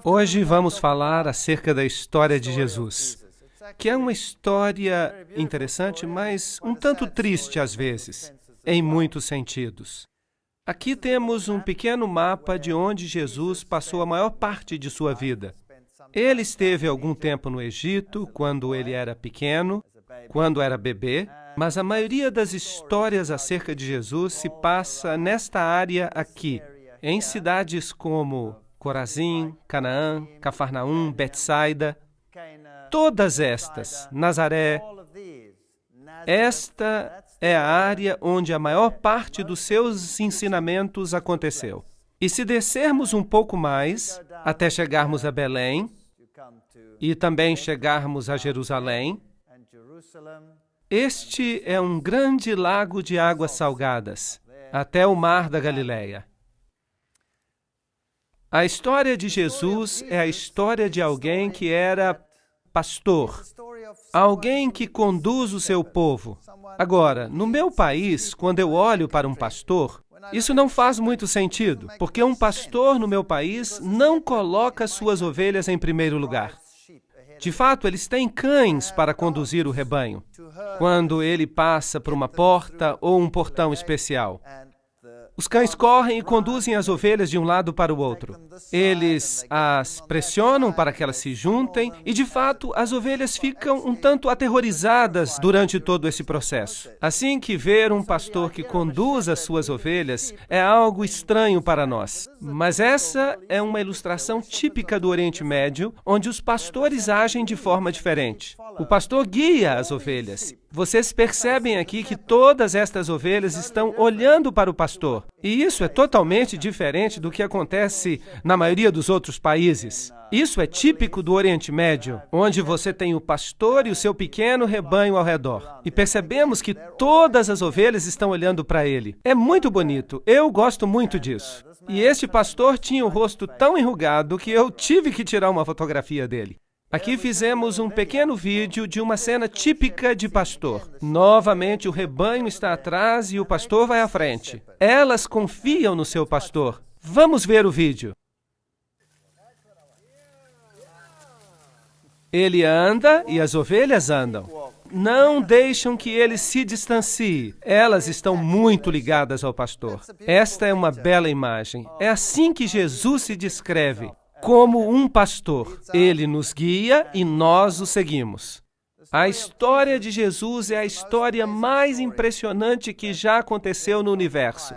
Hoje vamos falar acerca da história de Jesus, que é uma história interessante, mas um tanto triste às vezes, em muitos sentidos. Aqui temos um pequeno mapa de onde Jesus passou a maior parte de sua vida. Ele esteve algum tempo no Egito, quando ele era pequeno, quando era bebê, mas a maioria das histórias acerca de Jesus se passa nesta área aqui, em cidades como Corazim, Canaã, Cafarnaum, Betsaida, todas estas, Nazaré. Esta é a área onde a maior parte dos seus ensinamentos aconteceu. E se descermos um pouco mais, até chegarmos a Belém, e também chegarmos a Jerusalém, este é um grande lago de águas salgadas, até o mar da Galileia. A história de Jesus é a história de alguém que era pastor, alguém que conduz o seu povo. Agora, no meu país, quando eu olho para um pastor, isso não faz muito sentido, porque um pastor no meu país não coloca suas ovelhas em primeiro lugar. De fato, eles têm cães para conduzir o rebanho, quando ele passa por uma porta ou um portão especial. Os cães correm e conduzem as ovelhas de um lado para o outro. Eles as pressionam para que elas se juntem e, de fato, as ovelhas ficam um tanto aterrorizadas durante todo esse processo. Assim que ver um pastor que conduz as suas ovelhas é algo estranho para nós. Mas essa é uma ilustração típica do Oriente Médio, onde os pastores agem de forma diferente. O pastor guia as ovelhas. Vocês percebem aqui que todas estas ovelhas estão olhando para o pastor. E isso é totalmente diferente do que acontece na maioria dos outros países. Isso é típico do Oriente Médio, onde você tem o pastor e o seu pequeno rebanho ao redor. E percebemos que todas as ovelhas estão olhando para ele. É muito bonito. Eu gosto muito disso. E este pastor tinha o rosto tão enrugado que eu tive que tirar uma fotografia dele. Aqui fizemos um pequeno vídeo de uma cena típica de pastor. Novamente, o rebanho está atrás e o pastor vai à frente. Elas confiam no seu pastor. Vamos ver o vídeo. Ele anda e as ovelhas andam. Não deixam que ele se distancie. Elas estão muito ligadas ao pastor. Esta é uma bela imagem. É assim que Jesus se descreve. Como um pastor, ele nos guia e nós o seguimos. A história de Jesus é a história mais impressionante que já aconteceu no universo.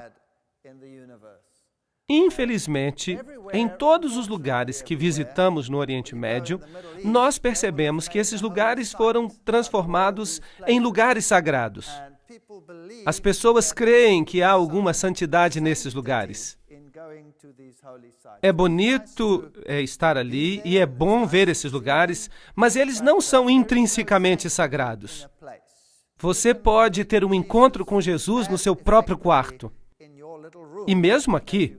Infelizmente, em todos os lugares que visitamos no Oriente Médio, nós percebemos que esses lugares foram transformados em lugares sagrados. As pessoas creem que há alguma santidade nesses lugares. É bonito estar ali e é bom ver esses lugares, mas eles não são intrinsecamente sagrados. Você pode ter um encontro com Jesus no seu próprio quarto. E mesmo aqui.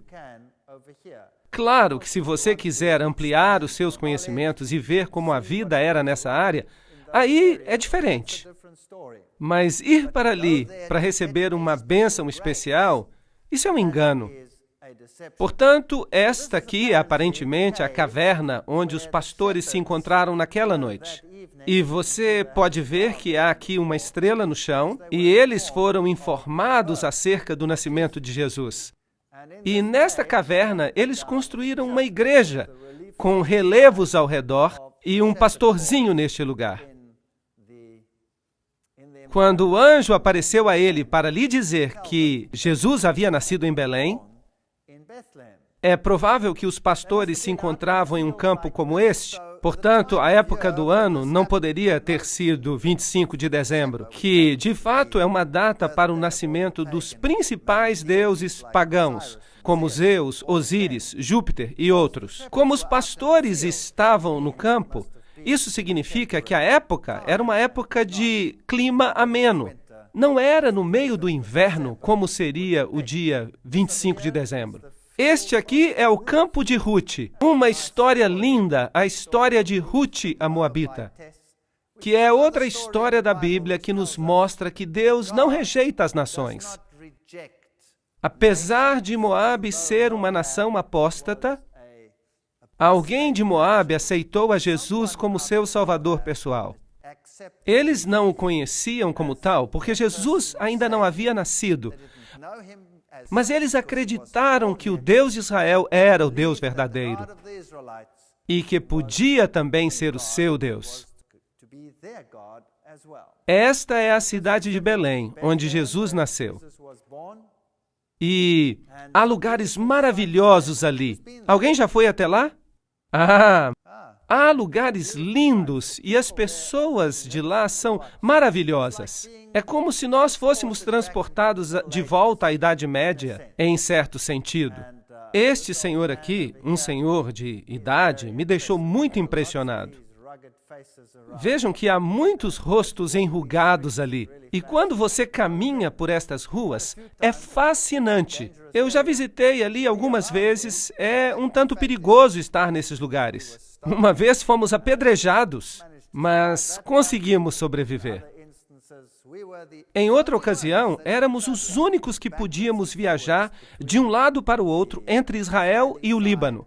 Claro que se você quiser ampliar os seus conhecimentos e ver como a vida era nessa área, aí é diferente. Mas ir para ali para receber uma bênção especial, isso é um engano. Portanto, esta aqui é aparentemente a caverna onde os pastores se encontraram naquela noite. E você pode ver que há aqui uma estrela no chão, e eles foram informados acerca do nascimento de Jesus. E nesta caverna, eles construíram uma igreja com relevos ao redor e um pastorzinho neste lugar. Quando o anjo apareceu a ele para lhe dizer que Jesus havia nascido em Belém, é provável que os pastores se encontravam em um campo como este. Portanto, a época do ano não poderia ter sido 25 de dezembro, que, de fato, é uma data para o nascimento dos principais deuses pagãos, como Zeus, Osíris, Júpiter e outros. Como os pastores estavam no campo, isso significa que a época era uma época de clima ameno. Não era no meio do inverno, como seria o dia 25 de dezembro. Este aqui é o campo de Ruth, uma história linda, a história de Ruth, a Moabita, que é outra história da Bíblia que nos mostra que Deus não rejeita as nações. Apesar de Moabe ser uma nação apóstata, alguém de Moabe aceitou a Jesus como seu salvador pessoal. Eles não o conheciam como tal, porque Jesus ainda não havia nascido. Mas eles acreditaram que o Deus de Israel era o Deus verdadeiro e que podia também ser o seu Deus. Esta é a cidade de Belém, onde Jesus nasceu. E há lugares maravilhosos ali. Alguém já foi até lá? Há lugares lindos e as pessoas de lá são maravilhosas. É como se nós fôssemos transportados de volta à Idade Média, em certo sentido. Este senhor aqui, um senhor de idade, me deixou muito impressionado. Vejam que há muitos rostos enrugados ali. E quando você caminha por estas ruas, é fascinante. Eu já visitei ali algumas vezes, é um tanto perigoso estar nesses lugares. Uma vez fomos apedrejados, mas conseguimos sobreviver. Em outra ocasião, éramos os únicos que podíamos viajar de um lado para o outro entre Israel e o Líbano.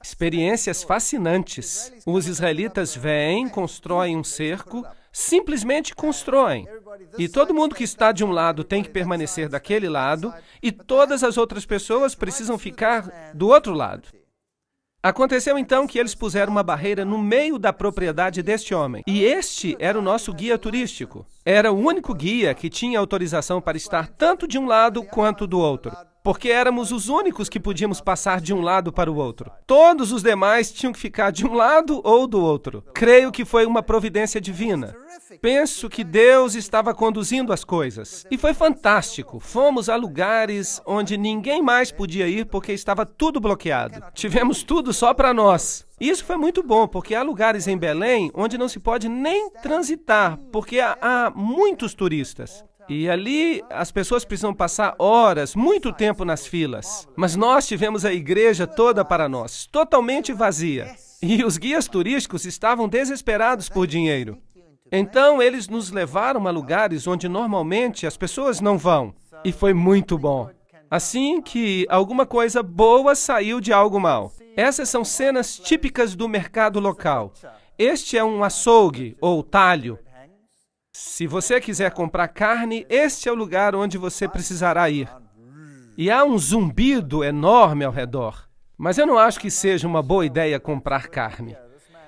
Experiências fascinantes. Os israelitas vêm, constroem um cerco, simplesmente constroem. E todo mundo que está de um lado tem que permanecer daquele lado, e todas as outras pessoas precisam ficar do outro lado. Aconteceu então que eles puseram uma barreira no meio da propriedade deste homem. E este era o nosso guia turístico. Era o único guia que tinha autorização para estar tanto de um lado quanto do outro. Porque éramos os únicos que podíamos passar de um lado para o outro. Todos os demais tinham que ficar de um lado ou do outro. Creio que foi uma providência divina. Penso que Deus estava conduzindo as coisas. E foi fantástico. Fomos a lugares onde ninguém mais podia ir porque estava tudo bloqueado. Tivemos tudo só para nós. Isso foi muito bom, porque há lugares em Belém onde não se pode nem transitar, porque há muitos turistas. E ali as pessoas precisam passar horas, muito tempo nas filas. Mas nós tivemos a igreja toda para nós, totalmente vazia. E os guias turísticos estavam desesperados por dinheiro. Então eles nos levaram a lugares onde normalmente as pessoas não vão. E foi muito bom. Assim que alguma coisa boa saiu de algo mal. Essas são cenas típicas do mercado local. Este é um açougue ou talho. Se você quiser comprar carne, este é o lugar onde você precisará ir. E há um zumbido enorme ao redor. Mas eu não acho que seja uma boa ideia comprar carne.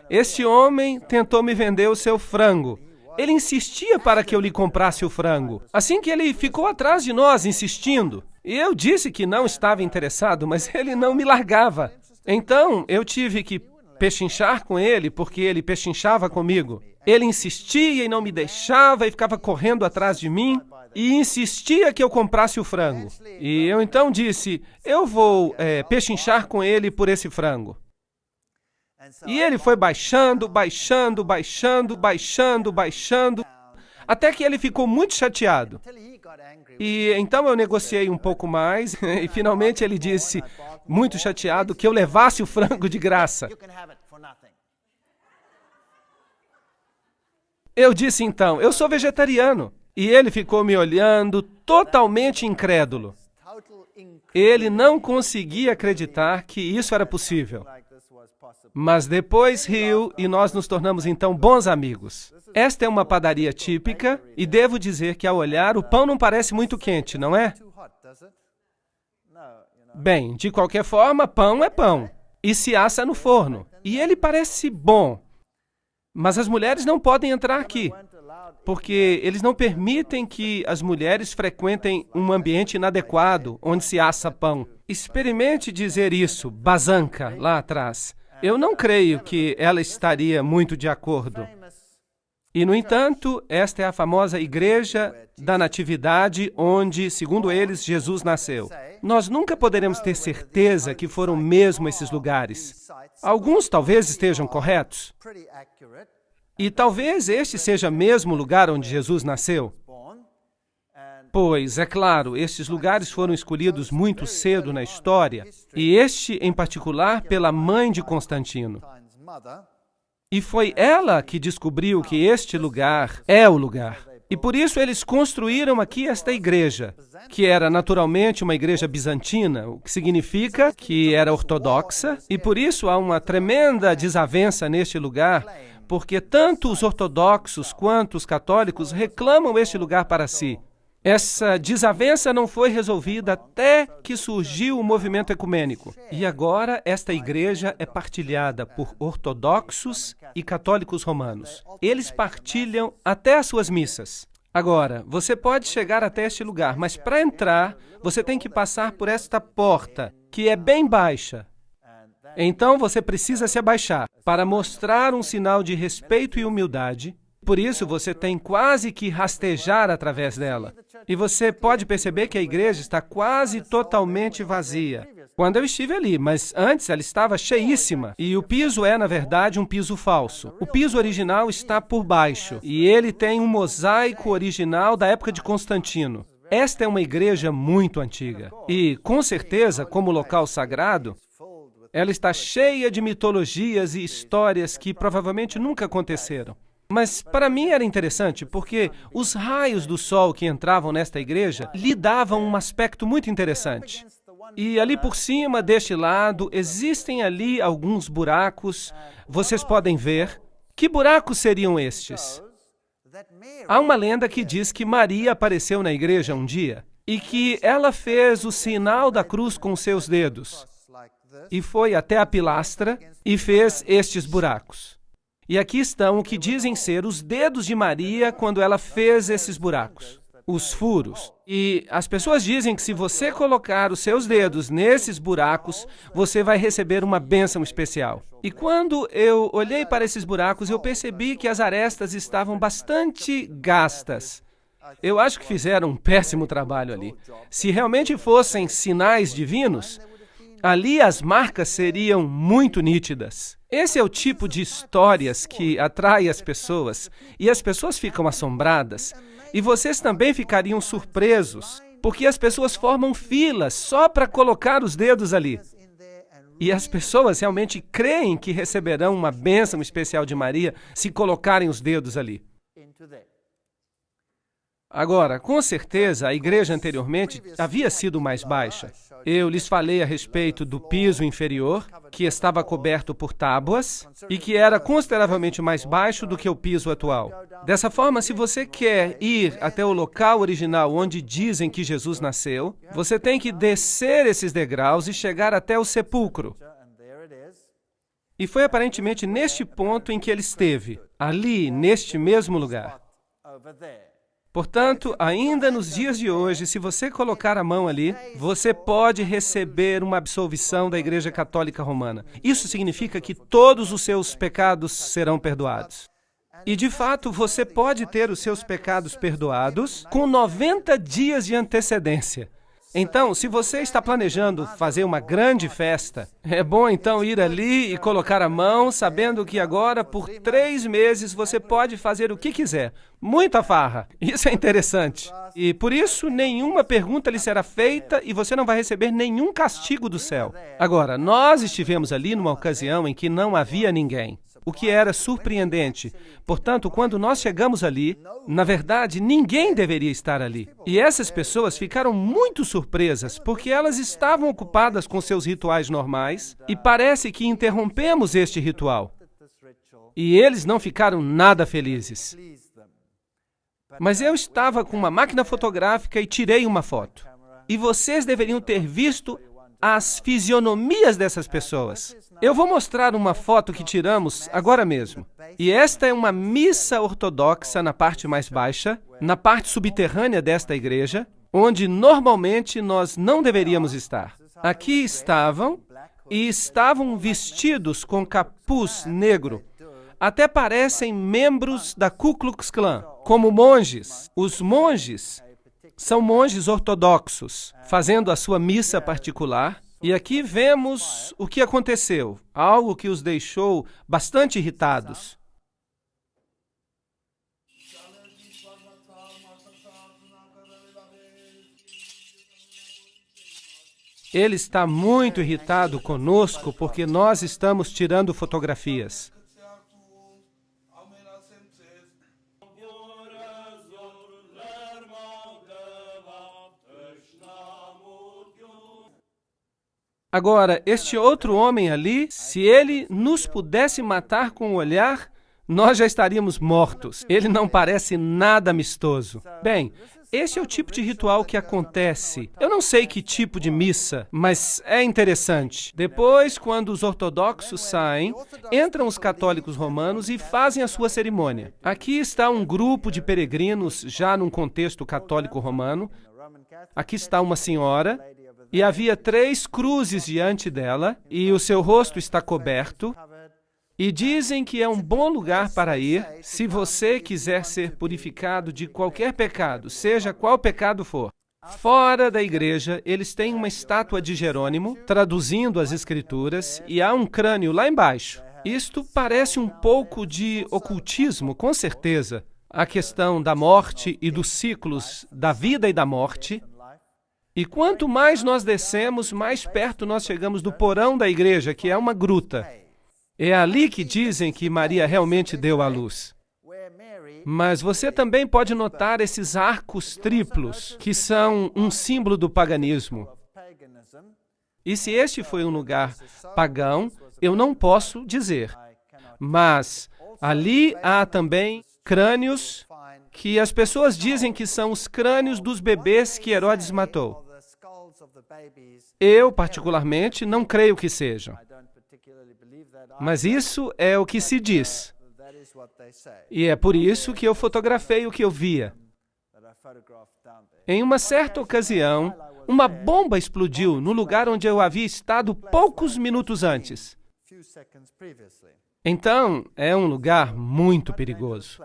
Este homem tentou me vender o seu frango. Ele insistia para que eu lhe comprasse o frango. Assim que ele ficou atrás de nós, insistindo. E eu disse que não estava interessado, mas ele não me largava. Então, eu tive que pechinchar com ele, porque ele pechinchava comigo. Ele insistia e não me deixava e ficava correndo atrás de mim e insistia que eu comprasse o frango. E eu então disse, eu vou pechinchar com ele por esse frango. E ele foi baixando, até que ele ficou muito chateado. E então eu negociei um pouco mais e finalmente ele disse, muito chateado, que eu levasse o frango de graça. Eu disse então, eu sou vegetariano. E ele ficou me olhando, totalmente incrédulo. Ele não conseguia acreditar que isso era possível. Mas depois riu e nós nos tornamos então bons amigos. Esta é uma padaria típica e devo dizer que ao olhar o pão não parece muito quente, não é? Bem, de qualquer forma, pão é pão e se assa no forno. E ele parece bom. Mas as mulheres não podem entrar aqui, porque eles não permitem que as mulheres frequentem um ambiente inadequado, onde se assa pão. Experimente dizer isso, Bazanca, lá atrás. Eu não creio que ela estaria muito de acordo. E, no entanto, esta é a famosa Igreja da Natividade, onde, segundo eles, Jesus nasceu. Nós nunca poderemos ter certeza que foram mesmo esses lugares. Alguns talvez estejam corretos. E talvez este seja mesmo o lugar onde Jesus nasceu. Pois, é claro, estes lugares foram escolhidos muito cedo na história, e este, em particular, pela mãe de Constantino. E foi ela que descobriu que este lugar é o lugar. E por isso eles construíram aqui esta igreja, que era naturalmente uma igreja bizantina, o que significa que era ortodoxa, e por isso há uma tremenda desavença neste lugar, porque tanto os ortodoxos quanto os católicos reclamam este lugar para si. Essa desavença não foi resolvida até que surgiu o movimento ecumênico. E agora esta igreja é partilhada por ortodoxos e católicos romanos. Eles partilham até as suas missas. Agora, você pode chegar até este lugar, mas para entrar, você tem que passar por esta porta, que é bem baixa. Então você precisa se abaixar para mostrar um sinal de respeito e humildade. Por isso, você tem quase que rastejar através dela. E você pode perceber que a igreja está quase totalmente vazia. Quando eu estive ali, mas antes ela estava cheíssima. E o piso é, na verdade, um piso falso. O piso original está por baixo. E ele tem um mosaico original da época de Constantino. Esta é uma igreja muito antiga. E, com certeza, como local sagrado, ela está cheia de mitologias e histórias que provavelmente nunca aconteceram. Mas para mim era interessante, porque os raios do sol que entravam nesta igreja lhe davam um aspecto muito interessante. E ali por cima, deste lado, existem ali alguns buracos. Vocês podem ver. Que buracos seriam estes? Há uma lenda que diz que Maria apareceu na igreja um dia e que ela fez o sinal da cruz com seus dedos e foi até a pilastra e fez estes buracos. E aqui estão o que dizem ser os dedos de Maria quando ela fez esses buracos, os furos. E as pessoas dizem que se você colocar os seus dedos nesses buracos, você vai receber uma bênção especial. E quando eu olhei para esses buracos, eu percebi que as arestas estavam bastante gastas. Eu acho que fizeram um péssimo trabalho ali. Se realmente fossem sinais divinos, ali as marcas seriam muito nítidas. Esse é o tipo de histórias que atrai as pessoas, e as pessoas ficam assombradas, e vocês também ficariam surpresos, porque as pessoas formam filas só para colocar os dedos ali. E as pessoas realmente creem que receberão uma bênção especial de Maria se colocarem os dedos ali. Agora, com certeza, a igreja anteriormente havia sido mais baixa. Eu lhes falei a respeito do piso inferior, que estava coberto por tábuas e que era consideravelmente mais baixo do que o piso atual. Dessa forma, se você quer ir até o local original onde dizem que Jesus nasceu, você tem que descer esses degraus e chegar até o sepulcro. E foi aparentemente neste ponto em que ele esteve, ali, neste mesmo lugar. Portanto, ainda nos dias de hoje, se você colocar a mão ali, você pode receber uma absolvição da Igreja Católica Romana. Isso significa que todos os seus pecados serão perdoados. E, de fato, você pode ter os seus pecados perdoados com 90 dias de antecedência. Então, se você está planejando fazer uma grande festa, é bom então ir ali e colocar a mão, sabendo que agora, por 3 meses, você pode fazer o que quiser. Muita farra. Isso é interessante. E por isso, nenhuma pergunta lhe será feita e você não vai receber nenhum castigo do céu. Agora, nós estivemos ali numa ocasião em que não havia ninguém, o que era surpreendente. Portanto, quando nós chegamos ali, na verdade, ninguém deveria estar ali. E essas pessoas ficaram muito surpresas, porque elas estavam ocupadas com seus rituais normais, e parece que interrompemos este ritual. E eles não ficaram nada felizes. Mas eu estava com uma máquina fotográfica e tirei uma foto. E vocês deveriam ter visto as fisionomias dessas pessoas. Eu vou mostrar uma foto que tiramos agora mesmo. E esta é uma missa ortodoxa na parte mais baixa, na parte subterrânea desta igreja, onde normalmente nós não deveríamos estar. Aqui estavam, e estavam vestidos com capuz negro. Até parecem membros da Ku Klux Klan, como monges. Os monges são monges ortodoxos, fazendo a sua missa particular. E aqui vemos o que aconteceu, algo que os deixou bastante irritados. Ele está muito irritado conosco porque nós estamos tirando fotografias. Agora, este outro homem ali, se ele nos pudesse matar com o olhar, nós já estaríamos mortos. Ele não parece nada amistoso. Bem, esse é o tipo de ritual que acontece. Eu não sei que tipo de missa, mas é interessante. Depois, quando os ortodoxos saem, entram os católicos romanos e fazem a sua cerimônia. Aqui está um grupo de peregrinos, já num contexto católico romano. Aqui está uma senhora, e havia 3 cruzes diante dela, e o seu rosto está coberto. E dizem que é um bom lugar para ir se você quiser ser purificado de qualquer pecado, seja qual pecado for. Fora da igreja, eles têm uma estátua de Jerônimo, traduzindo as Escrituras, e há um crânio lá embaixo. Isto parece um pouco de ocultismo, com certeza. A questão da morte e dos ciclos da vida e da morte. E quanto mais nós descemos, mais perto nós chegamos do porão da igreja, que é uma gruta. É ali que dizem que Maria realmente deu à luz. Mas você também pode notar esses arcos triplos, que são um símbolo do paganismo. E se este foi um lugar pagão, eu não posso dizer. Mas ali há também crânios que as pessoas dizem que são os crânios dos bebês que Herodes matou. Eu, particularmente, não creio que sejam. Mas isso é o que se diz. E é por isso que eu fotografei o que eu via. Em uma certa ocasião, uma bomba explodiu no lugar onde eu havia estado poucos minutos antes. Então, é um lugar muito perigoso.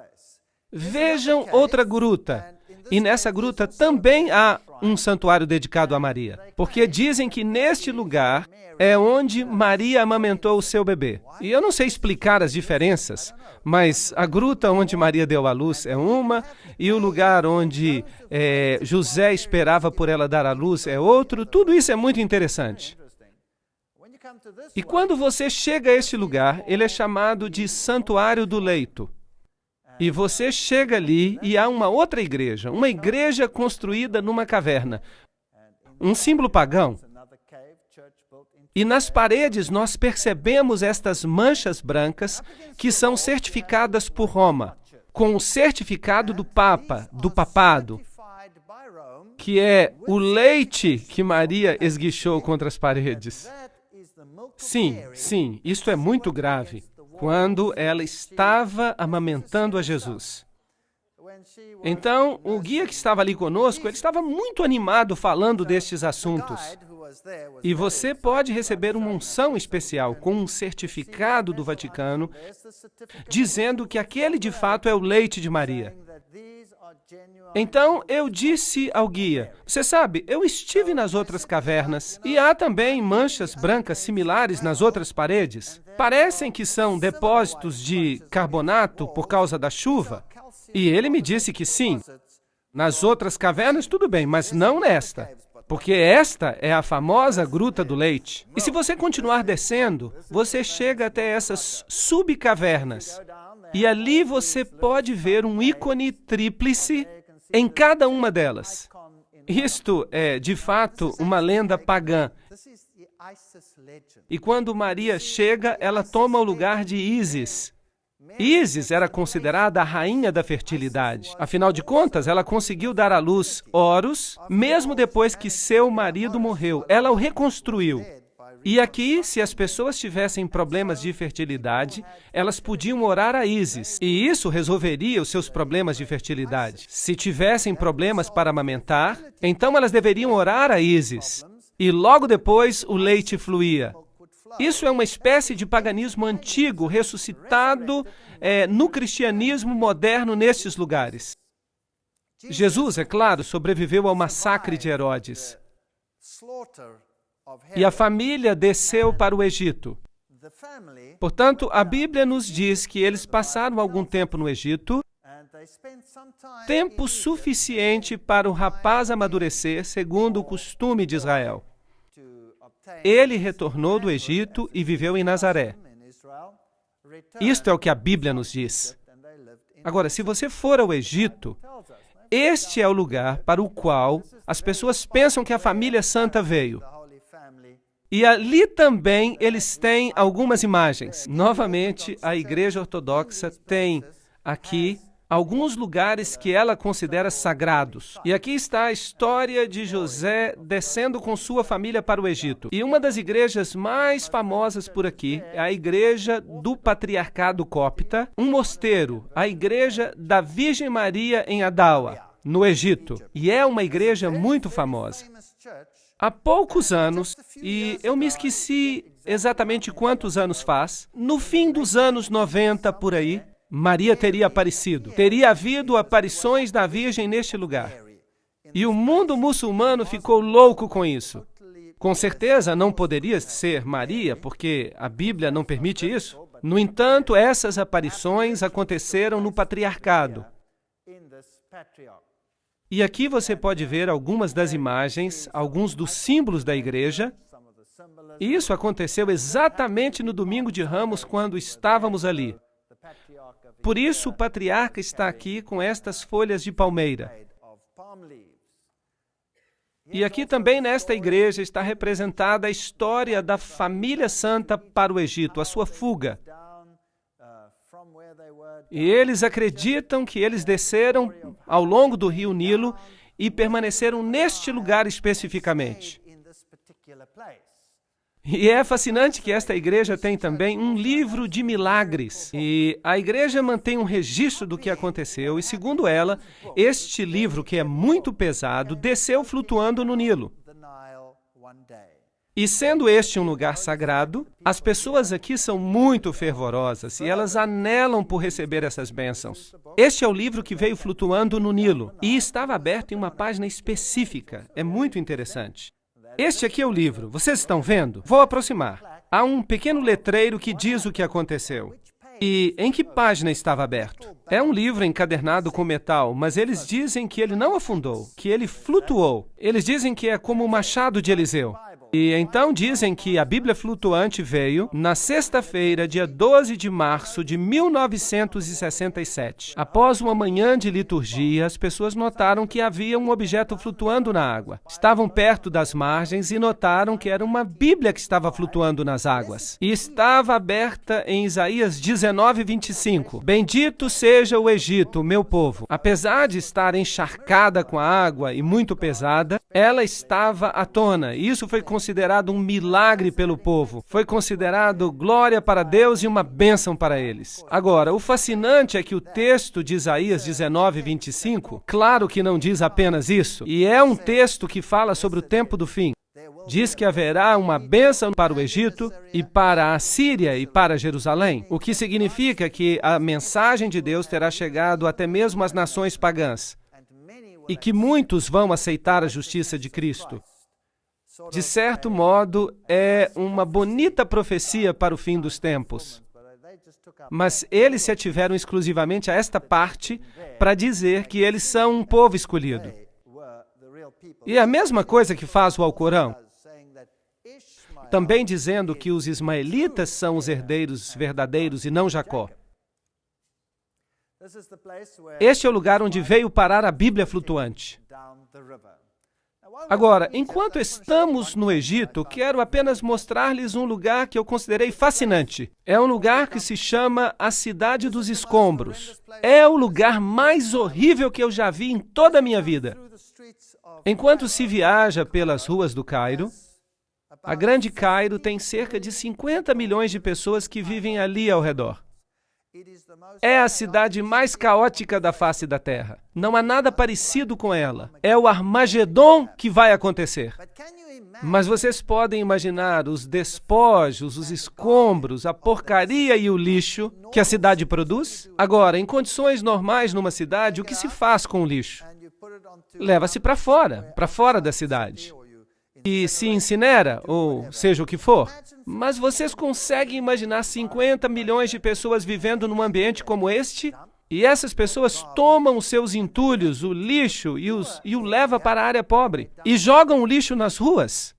Vejam outra gruta. E nessa gruta também há um santuário dedicado a Maria. Porque dizem que neste lugar é onde Maria amamentou o seu bebê. E eu não sei explicar as diferenças, mas a gruta onde Maria deu à luz é uma, e o lugar onde José esperava por ela dar à luz é outro. Tudo isso é muito interessante. E quando você chega a este lugar, ele é chamado de Santuário do Leito. E você chega ali e há uma outra igreja, uma igreja construída numa caverna, um símbolo pagão. E nas paredes nós percebemos estas manchas brancas que são certificadas por Roma, com o certificado do Papa, do papado, que é o leite que Maria esguichou contra as paredes. Sim, isto é muito grave. Quando ela estava amamentando a Jesus. Então, o guia que estava ali conosco, ele estava muito animado falando destes assuntos. E você pode receber uma unção especial com um certificado do Vaticano, dizendo que aquele de fato é o leite de Maria. Então, eu disse ao guia, você sabe, eu estive nas outras cavernas e há também manchas brancas similares nas outras paredes. Parecem que são depósitos de carbonato por causa da chuva. E ele me disse que sim. Nas outras cavernas, tudo bem, mas não nesta. Porque esta é a famosa Gruta do Leite. E se você continuar descendo, você chega até essas subcavernas. E ali você pode ver um ícone tríplice em cada uma delas. Isto é, de fato, uma lenda pagã. E quando Maria chega, ela toma o lugar de Ísis. Ísis era considerada a rainha da fertilidade. Afinal de contas, ela conseguiu dar à luz Horus, mesmo depois que seu marido morreu. Ela o reconstruiu. E aqui, se as pessoas tivessem problemas de fertilidade, elas podiam orar a Ísis, e isso resolveria os seus problemas de fertilidade. Se tivessem problemas para amamentar, então elas deveriam orar a Ísis, e logo depois o leite fluía. Isso é uma espécie de paganismo antigo, ressuscitado no cristianismo moderno nestes lugares. Jesus, é claro, sobreviveu ao massacre de Herodes. E a família desceu para o Egito. Portanto, a Bíblia nos diz que eles passaram algum tempo no Egito, tempo suficiente para o rapaz amadurecer, segundo o costume de Israel. Ele retornou do Egito e viveu em Nazaré. Isto é o que a Bíblia nos diz. Agora, se você for ao Egito, este é o lugar para o qual as pessoas pensam que a família santa veio. E ali também eles têm algumas imagens. Novamente, a Igreja Ortodoxa tem aqui alguns lugares que ela considera sagrados. E aqui está a história de José descendo com sua família para o Egito. E uma das igrejas mais famosas por aqui é a Igreja do Patriarcado Cópita, um mosteiro, a Igreja da Virgem Maria em Adawa, no Egito. E é uma igreja muito famosa. Há poucos anos, e eu me esqueci exatamente quantos anos faz, no fim dos anos 90 por aí, Maria teria aparecido. Teria havido aparições da Virgem neste lugar. E o mundo muçulmano ficou louco com isso. Com certeza não poderia ser Maria, porque a Bíblia não permite isso. No entanto, essas aparições aconteceram no patriarcado. E aqui você pode ver algumas das imagens, alguns dos símbolos da igreja. E isso aconteceu exatamente no domingo de Ramos, quando estávamos ali. Por isso, o patriarca está aqui com estas folhas de palmeira. E aqui também nesta igreja está representada a história da família santa para o Egito, a sua fuga. E eles acreditam que eles desceram ao longo do rio Nilo e permaneceram neste lugar especificamente. E é fascinante que esta igreja tem também um livro de milagres. E a igreja mantém um registro do que aconteceu. E segundo ela, este livro, que é muito pesado, desceu flutuando no Nilo. E sendo este um lugar sagrado, as pessoas aqui são muito fervorosas e elas anelam por receber essas bênçãos. Este é o livro que veio flutuando no Nilo e estava aberto em uma página específica. É muito interessante. Este aqui é o livro. Vocês estão vendo? Vou aproximar. Há um pequeno letreiro que diz o que aconteceu. E em que página estava aberto? É um livro encadernado com metal, mas eles dizem que ele não afundou, que ele flutuou. Eles dizem que é como o machado de Eliseu. E então dizem que a Bíblia flutuante veio na sexta-feira, dia 12 de março de 1967. Após uma manhã de liturgia, as pessoas notaram que havia um objeto flutuando na água. Estavam perto das margens e notaram que era uma Bíblia que estava flutuando nas águas. E estava aberta em Isaías 19:25. Bendito seja o Egito, meu povo. Apesar de estar encharcada com a água e muito pesada, ela estava à tona. E isso foi considerado um milagre pelo povo. Foi considerado glória para Deus e uma bênção para eles. Agora, o fascinante é que o texto de Isaías 19:25, claro que não diz apenas isso, e é um texto que fala sobre o tempo do fim. Diz que haverá uma bênção para o Egito e para a Síria e para Jerusalém, o que significa que a mensagem de Deus terá chegado até mesmo às nações pagãs e que muitos vão aceitar a justiça de Cristo. De certo modo, é uma bonita profecia para o fim dos tempos. Mas eles se ativeram exclusivamente a esta parte para dizer que eles são um povo escolhido. E é a mesma coisa que faz o Alcorão, também dizendo que os ismaelitas são os herdeiros verdadeiros e não Jacó. Este é o lugar onde veio parar a Bíblia flutuante. Agora, enquanto estamos no Egito, quero apenas mostrar-lhes um lugar que eu considerei fascinante. É um lugar que se chama a Cidade dos Escombros. É o lugar mais horrível que eu já vi em toda a minha vida. Enquanto se viaja pelas ruas do Cairo, a Grande Cairo tem cerca de 50 milhões de pessoas que vivem ali ao redor. É a cidade mais caótica da face da Terra. Não há nada parecido com ela. É o Armagedon que vai acontecer. Mas vocês podem imaginar os despojos, os escombros, a porcaria e o lixo que a cidade produz? Agora, em condições normais numa cidade, o que se faz com o lixo? Leva-se para fora da cidade. E se incinera, ou seja o que for. Mas vocês conseguem imaginar 50 milhões de pessoas vivendo num ambiente como este? E essas pessoas tomam os seus entulhos, o lixo, e o levam para a área pobre. E jogam o lixo nas ruas.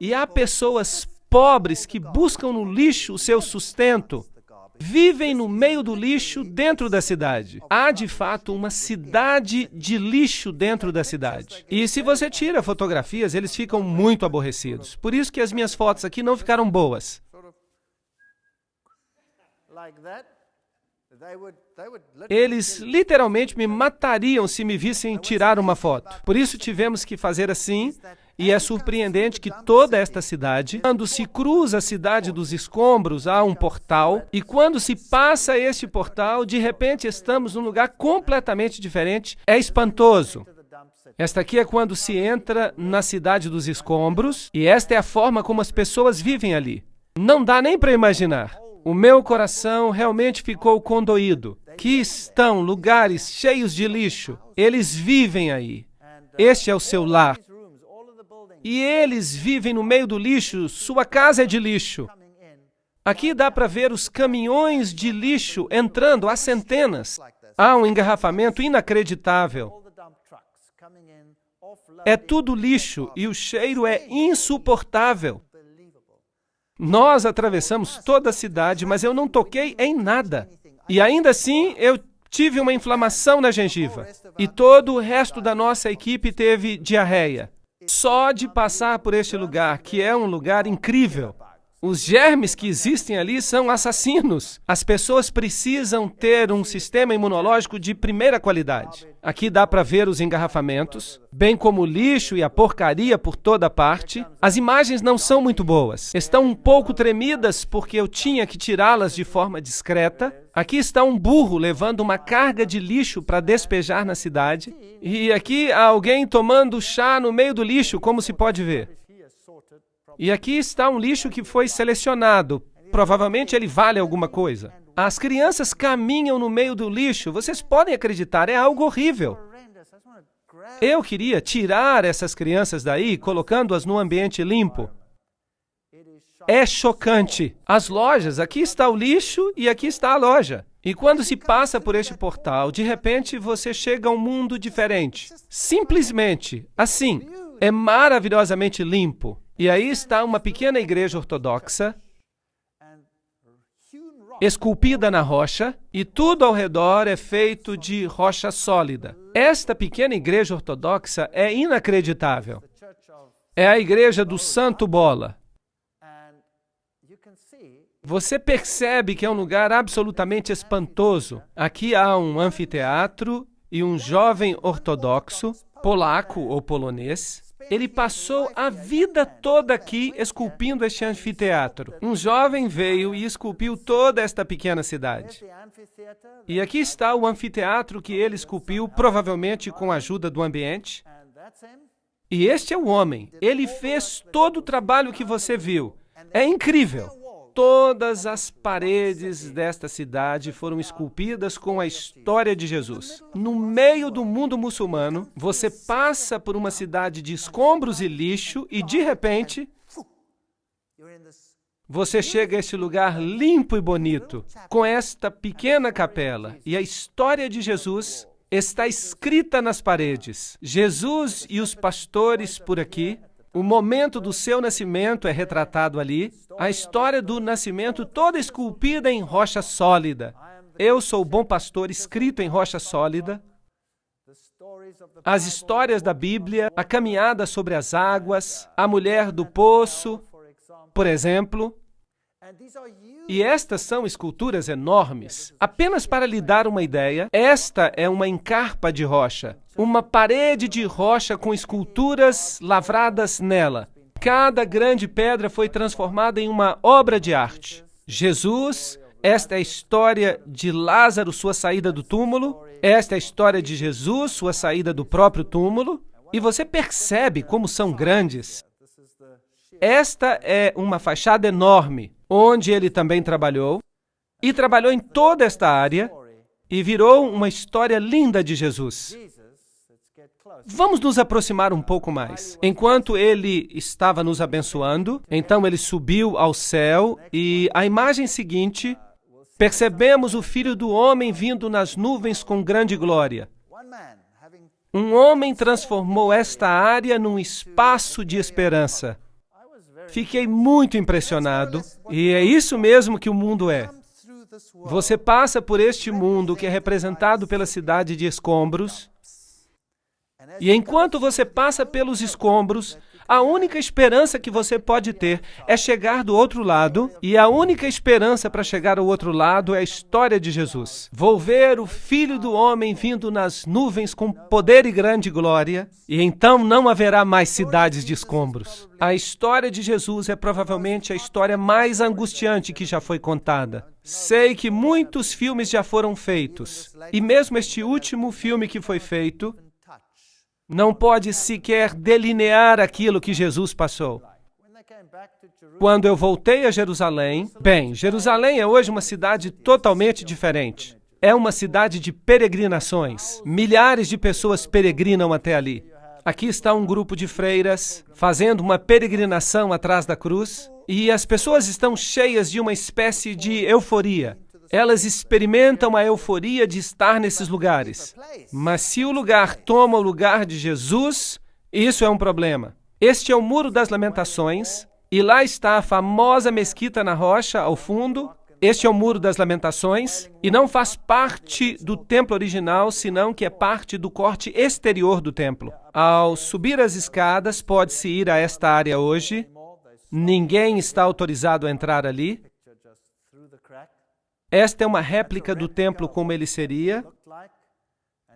E há pessoas pobres que buscam no lixo o seu sustento. vivem no meio do lixo dentro da cidade. Há, de fato, uma cidade de lixo dentro da cidade. E se você tira fotografias, eles ficam muito aborrecidos. Por isso que as minhas fotos aqui não ficaram boas. Eles literalmente me matariam se me vissem tirar uma foto. Por isso tivemos que fazer assim. E é surpreendente que toda esta cidade, quando se cruza a cidade dos escombros, há um portal, e quando se passa este portal, de repente estamos num lugar completamente diferente. É espantoso. Esta aqui é quando se entra na cidade dos escombros, e esta é a forma como as pessoas vivem ali. Não dá nem para imaginar. O meu coração realmente ficou condoído. Que estão lugares cheios de lixo. Eles vivem aí. Este é o seu lar. E eles vivem no meio do lixo, sua casa é de lixo. Aqui dá para ver os caminhões de lixo entrando, há centenas. Há um engarrafamento inacreditável. É tudo lixo e o cheiro é insuportável. Nós atravessamos toda a cidade, mas eu não toquei em nada. E ainda assim, eu tive uma inflamação na gengiva. E todo o resto da nossa equipe teve diarreia. Só de passar por este lugar, que é um lugar incrível. Os germes que existem ali são assassinos. As pessoas precisam ter um sistema imunológico de primeira qualidade. Aqui dá para ver os engarrafamentos, bem como o lixo e a porcaria por toda parte. As imagens não são muito boas. Estão um pouco tremidas porque eu tinha que tirá-las de forma discreta. Aqui está um burro levando uma carga de lixo para despejar na cidade. E aqui há alguém tomando chá no meio do lixo, como se pode ver. E aqui está um lixo que foi selecionado. Provavelmente ele vale alguma coisa. As crianças caminham no meio do lixo. Vocês podem acreditar, é algo horrível. Eu queria tirar essas crianças daí, colocando-as num ambiente limpo. É chocante. As lojas, aqui está o lixo e aqui está a loja. E quando se passa por este portal, de repente você chega a um mundo diferente. Simplesmente, assim, é maravilhosamente limpo. E aí está uma pequena igreja ortodoxa, esculpida na rocha, e tudo ao redor é feito de rocha sólida. Esta pequena igreja ortodoxa é inacreditável. É a igreja do Santo Bola. Você percebe que é um lugar absolutamente espantoso. Aqui há um anfiteatro e um jovem ortodoxo, polaco ou polonês. Ele passou a vida toda aqui esculpindo este anfiteatro. Um jovem veio e esculpiu toda esta pequena cidade. E aqui está o anfiteatro que ele esculpiu, provavelmente com a ajuda do ambiente. E este é o homem. Ele fez todo o trabalho que você viu. É incrível. Todas as paredes desta cidade foram esculpidas com a história de Jesus. No meio do mundo muçulmano, você passa por uma cidade de escombros e lixo e, de repente, você chega a este lugar limpo e bonito, com esta pequena capela. E a história de Jesus está escrita nas paredes. Jesus e os pastores por aqui. O momento do seu nascimento é retratado ali. A história do nascimento toda esculpida em rocha sólida. Eu sou o bom pastor escrito em rocha sólida. As histórias da Bíblia, a caminhada sobre as águas, a mulher do poço, por exemplo. E estas são esculturas enormes. Apenas para lhe dar uma ideia, esta é uma encarpa de rocha. Uma parede de rocha com esculturas lavradas nela. Cada grande pedra foi transformada em uma obra de arte. Jesus, esta é a história de Lázaro, sua saída do túmulo. Esta é a história de Jesus, sua saída do próprio túmulo. E você percebe como são grandes. Esta é uma fachada enorme, onde ele também trabalhou. E trabalhou em toda esta área. E virou uma história linda de Jesus. Vamos nos aproximar um pouco mais. Enquanto ele estava nos abençoando, então ele subiu ao céu e a imagem seguinte, percebemos o Filho do Homem vindo nas nuvens com grande glória. Um homem transformou esta área num espaço de esperança. Fiquei muito impressionado e é isso mesmo que o mundo é. Você passa por este mundo que é representado pela cidade de escombros, e enquanto você passa pelos escombros, a única esperança que você pode ter é chegar do outro lado, e a única esperança para chegar ao outro lado é a história de Jesus. Vou ver o Filho do Homem vindo nas nuvens com poder e grande glória, e então não haverá mais cidades de escombros. A história de Jesus é provavelmente a história mais angustiante que já foi contada. Sei que muitos filmes já foram feitos, e mesmo este último filme que foi feito não pode sequer delinear aquilo que Jesus passou. Quando eu voltei a Jerusalém, Jerusalém é hoje uma cidade totalmente diferente. É uma cidade de peregrinações. Milhares de pessoas peregrinam até ali. Aqui está um grupo de freiras fazendo uma peregrinação atrás da cruz, e as pessoas estão cheias de uma espécie de euforia. Elas experimentam a euforia de estar nesses lugares. Mas se o lugar toma o lugar de Jesus, isso é um problema. Este é o Muro das Lamentações, e lá está a famosa mesquita na rocha, ao fundo. Este é o Muro das Lamentações, e não faz parte do templo original, senão que é parte do corte exterior do templo. Ao subir as escadas, pode-se ir a esta área hoje. Ninguém está autorizado a entrar ali. Esta é uma réplica do templo como ele seria,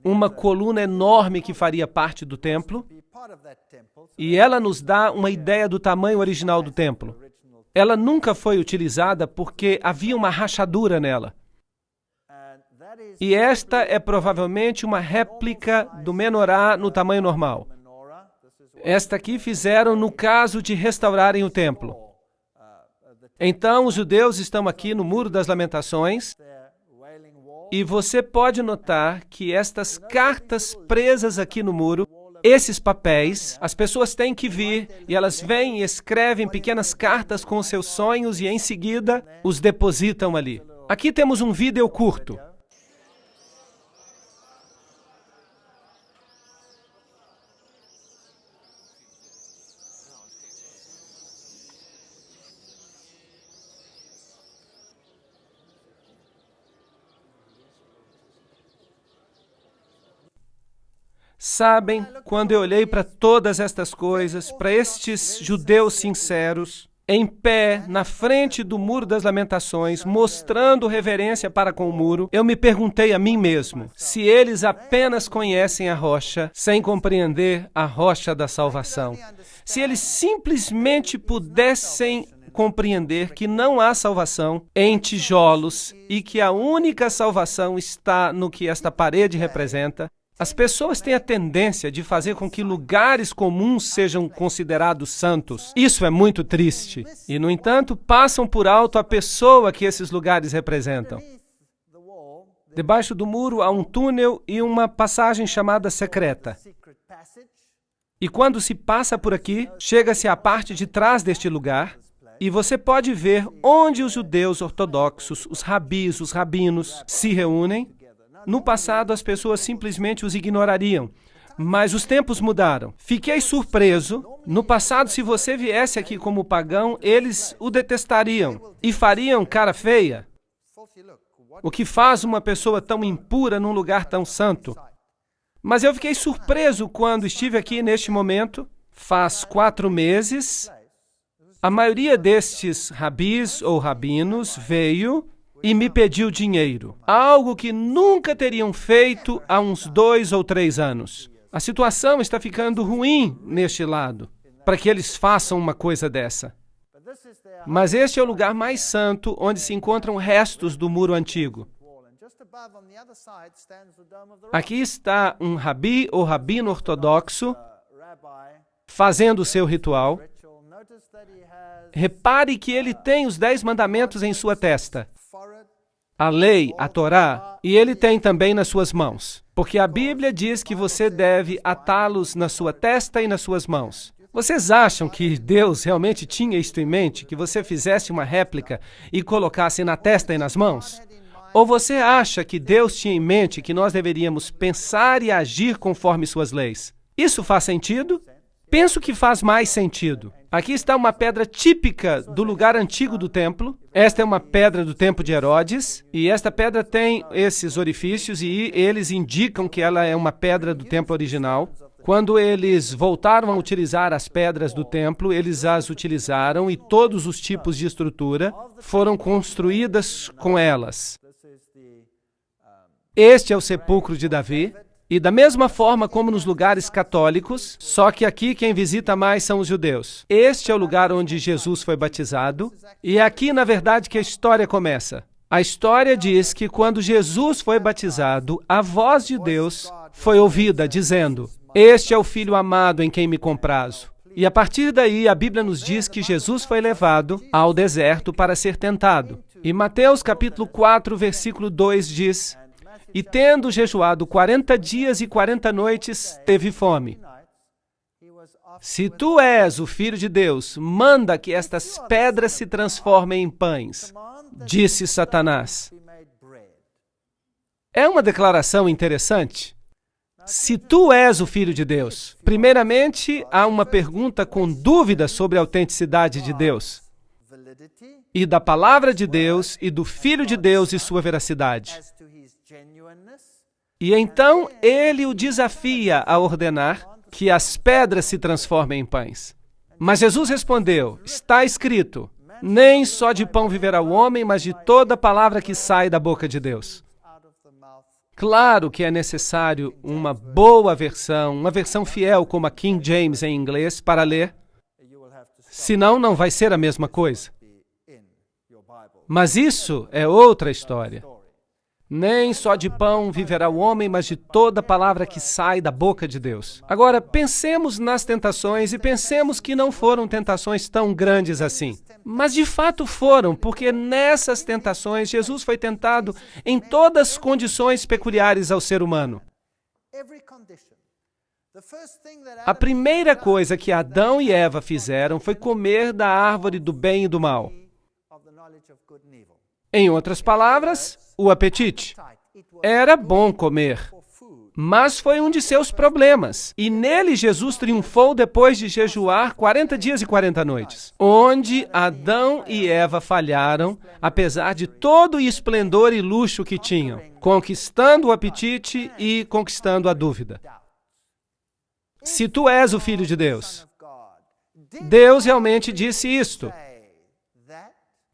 uma coluna enorme que faria parte do templo, e ela nos dá uma ideia do tamanho original do templo. Ela nunca foi utilizada porque havia uma rachadura nela. E esta é provavelmente uma réplica do menorá no tamanho normal. Esta aqui fizeram no caso de restaurarem o templo. Então, os judeus estão aqui no Muro das Lamentações, e você pode notar que estas cartas presas aqui no muro, esses papéis, as pessoas têm que vir, e elas vêm e escrevem pequenas cartas com seus sonhos, e em seguida os depositam ali. Aqui temos um vídeo curto. Sabem, quando eu olhei para todas estas coisas, para estes judeus sinceros, em pé, na frente do Muro das Lamentações, mostrando reverência para com o muro, eu me perguntei a mim mesmo, se eles apenas conhecem a rocha, sem compreender a rocha da salvação, se eles simplesmente pudessem compreender que não há salvação em tijolos e que a única salvação está no que esta parede representa. As pessoas têm a tendência de fazer com que lugares comuns sejam considerados santos. Isso é muito triste. E, no entanto, passam por alto a pessoa que esses lugares representam. Debaixo do muro há um túnel e uma passagem chamada secreta. E quando se passa por aqui, chega-se à parte de trás deste lugar, e você pode ver onde os judeus ortodoxos, os rabis, os rabinos, se reúnem. No passado, as pessoas simplesmente os ignorariam, mas os tempos mudaram. Fiquei surpreso. No passado, se você viesse aqui como pagão, eles o detestariam e fariam cara feia. O que faz uma pessoa tão impura num lugar tão santo? Mas eu fiquei surpreso quando estive aqui neste momento, faz 4 meses. A maioria destes rabis ou rabinos veio e me pediu dinheiro, algo que nunca teriam feito há uns 2 ou 3 anos. A situação está ficando ruim neste lado, para que eles façam uma coisa dessa. Mas este é o lugar mais santo onde se encontram restos do muro antigo. Aqui está um rabi ou rabino ortodoxo fazendo o seu ritual. Repare que ele tem os 10 mandamentos em sua testa. A lei, a Torá, e ele tem também nas suas mãos. Porque a Bíblia diz que você deve atá-los na sua testa e nas suas mãos. Vocês acham que Deus realmente tinha isto em mente? Que você fizesse uma réplica e colocasse na testa e nas mãos? Ou você acha que Deus tinha em mente que nós deveríamos pensar e agir conforme suas leis? Isso faz sentido? Penso que faz mais sentido. Aqui está uma pedra típica do lugar antigo do templo. Esta é uma pedra do templo de Herodes, e esta pedra tem esses orifícios, e eles indicam que ela é uma pedra do templo original. Quando eles voltaram a utilizar as pedras do templo, eles as utilizaram e todos os tipos de estrutura foram construídas com elas. Este é o sepulcro de Davi. E da mesma forma como nos lugares católicos, só que aqui quem visita mais são os judeus. Este é o lugar onde Jesus foi batizado, e é aqui, na verdade, que a história começa. A história diz que quando Jesus foi batizado, a voz de Deus foi ouvida, dizendo: "Este é o Filho amado em quem me comprazo." E a partir daí, a Bíblia nos diz que Jesus foi levado ao deserto para ser tentado. E Mateus capítulo 4, versículo 2 diz: "E tendo jejuado 40 dias e 40 noites, teve fome. Se tu és o Filho de Deus, manda que estas pedras se transformem em pães", disse Satanás. É uma declaração interessante. Se tu és o Filho de Deus, primeiramente há uma pergunta com dúvida sobre a autenticidade de Deus, e da palavra de Deus, e do Filho de Deus e sua veracidade. E então ele o desafia a ordenar que as pedras se transformem em pães. Mas Jesus respondeu: "Está escrito, nem só de pão viverá o homem, mas de toda palavra que sai da boca de Deus." Claro que é necessário uma boa versão, uma versão fiel como a King James em inglês para ler, senão não vai ser a mesma coisa. Mas isso é outra história. Nem só de pão viverá o homem, mas de toda palavra que sai da boca de Deus. Agora, pensemos nas tentações e pensemos que não foram tentações tão grandes assim. Mas de fato foram, porque nessas tentações Jesus foi tentado em todas as condições peculiares ao ser humano. A primeira coisa que Adão e Eva fizeram foi comer da árvore do bem e do mal. Em outras palavras, o apetite. Era bom comer, mas foi um de seus problemas. E nele Jesus triunfou depois de jejuar 40 dias e 40 noites, onde Adão e Eva falharam, apesar de todo o esplendor e luxo que tinham, conquistando o apetite e conquistando a dúvida. Se tu és o Filho de Deus, Deus realmente disse isto.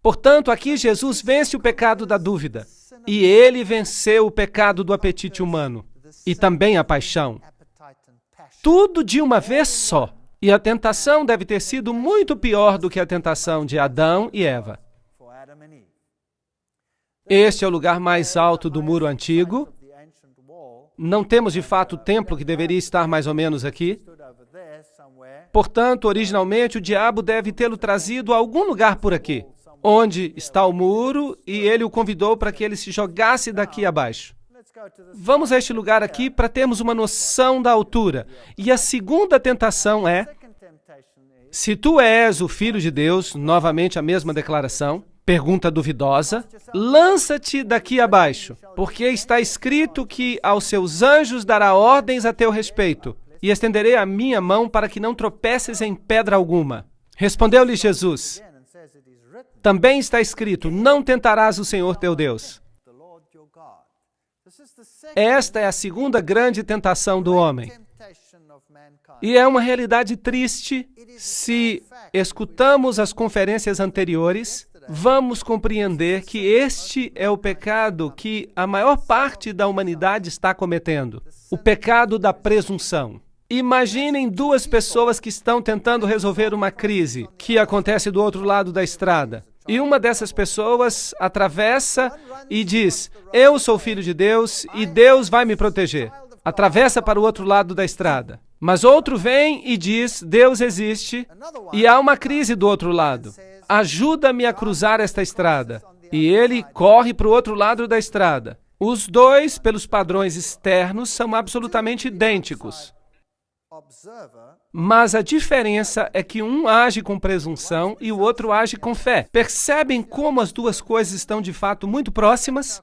Portanto, aqui Jesus vence o pecado da dúvida, e ele venceu o pecado do apetite humano, e também a paixão. Tudo de uma vez só. E a tentação deve ter sido muito pior do que a tentação de Adão e Eva. Este é o lugar mais alto do muro antigo. Não temos, de fato, o templo que deveria estar mais ou menos aqui. Portanto, originalmente, o diabo deve tê-lo trazido a algum lugar por aqui, onde está o muro, e ele o convidou para que ele se jogasse daqui abaixo. Vamos a este lugar aqui para termos uma noção da altura. E a segunda tentação é: se tu és o Filho de Deus, novamente a mesma declaração, pergunta duvidosa, lança-te daqui abaixo, porque está escrito que aos seus anjos dará ordens a teu respeito, e estenderei a minha mão para que não tropeces em pedra alguma. Respondeu-lhe Jesus: também está escrito, não tentarás o Senhor teu Deus. Esta é a segunda grande tentação do homem. E é uma realidade triste. Se escutamos as conferências anteriores, vamos compreender que este é o pecado que a maior parte da humanidade está cometendo. O pecado da presunção. Imaginem duas pessoas que estão tentando resolver uma crise que acontece do outro lado da estrada. E uma dessas pessoas atravessa e diz: eu sou filho de Deus e Deus vai me proteger. Atravessa para o outro lado da estrada. Mas outro vem e diz: Deus existe e há uma crise do outro lado. Ajuda-me a cruzar esta estrada. E ele corre para o outro lado da estrada. Os dois, pelos padrões externos, são absolutamente idênticos. Mas a diferença é que um age com presunção e o outro age com fé. Percebem como as duas coisas estão de fato muito próximas?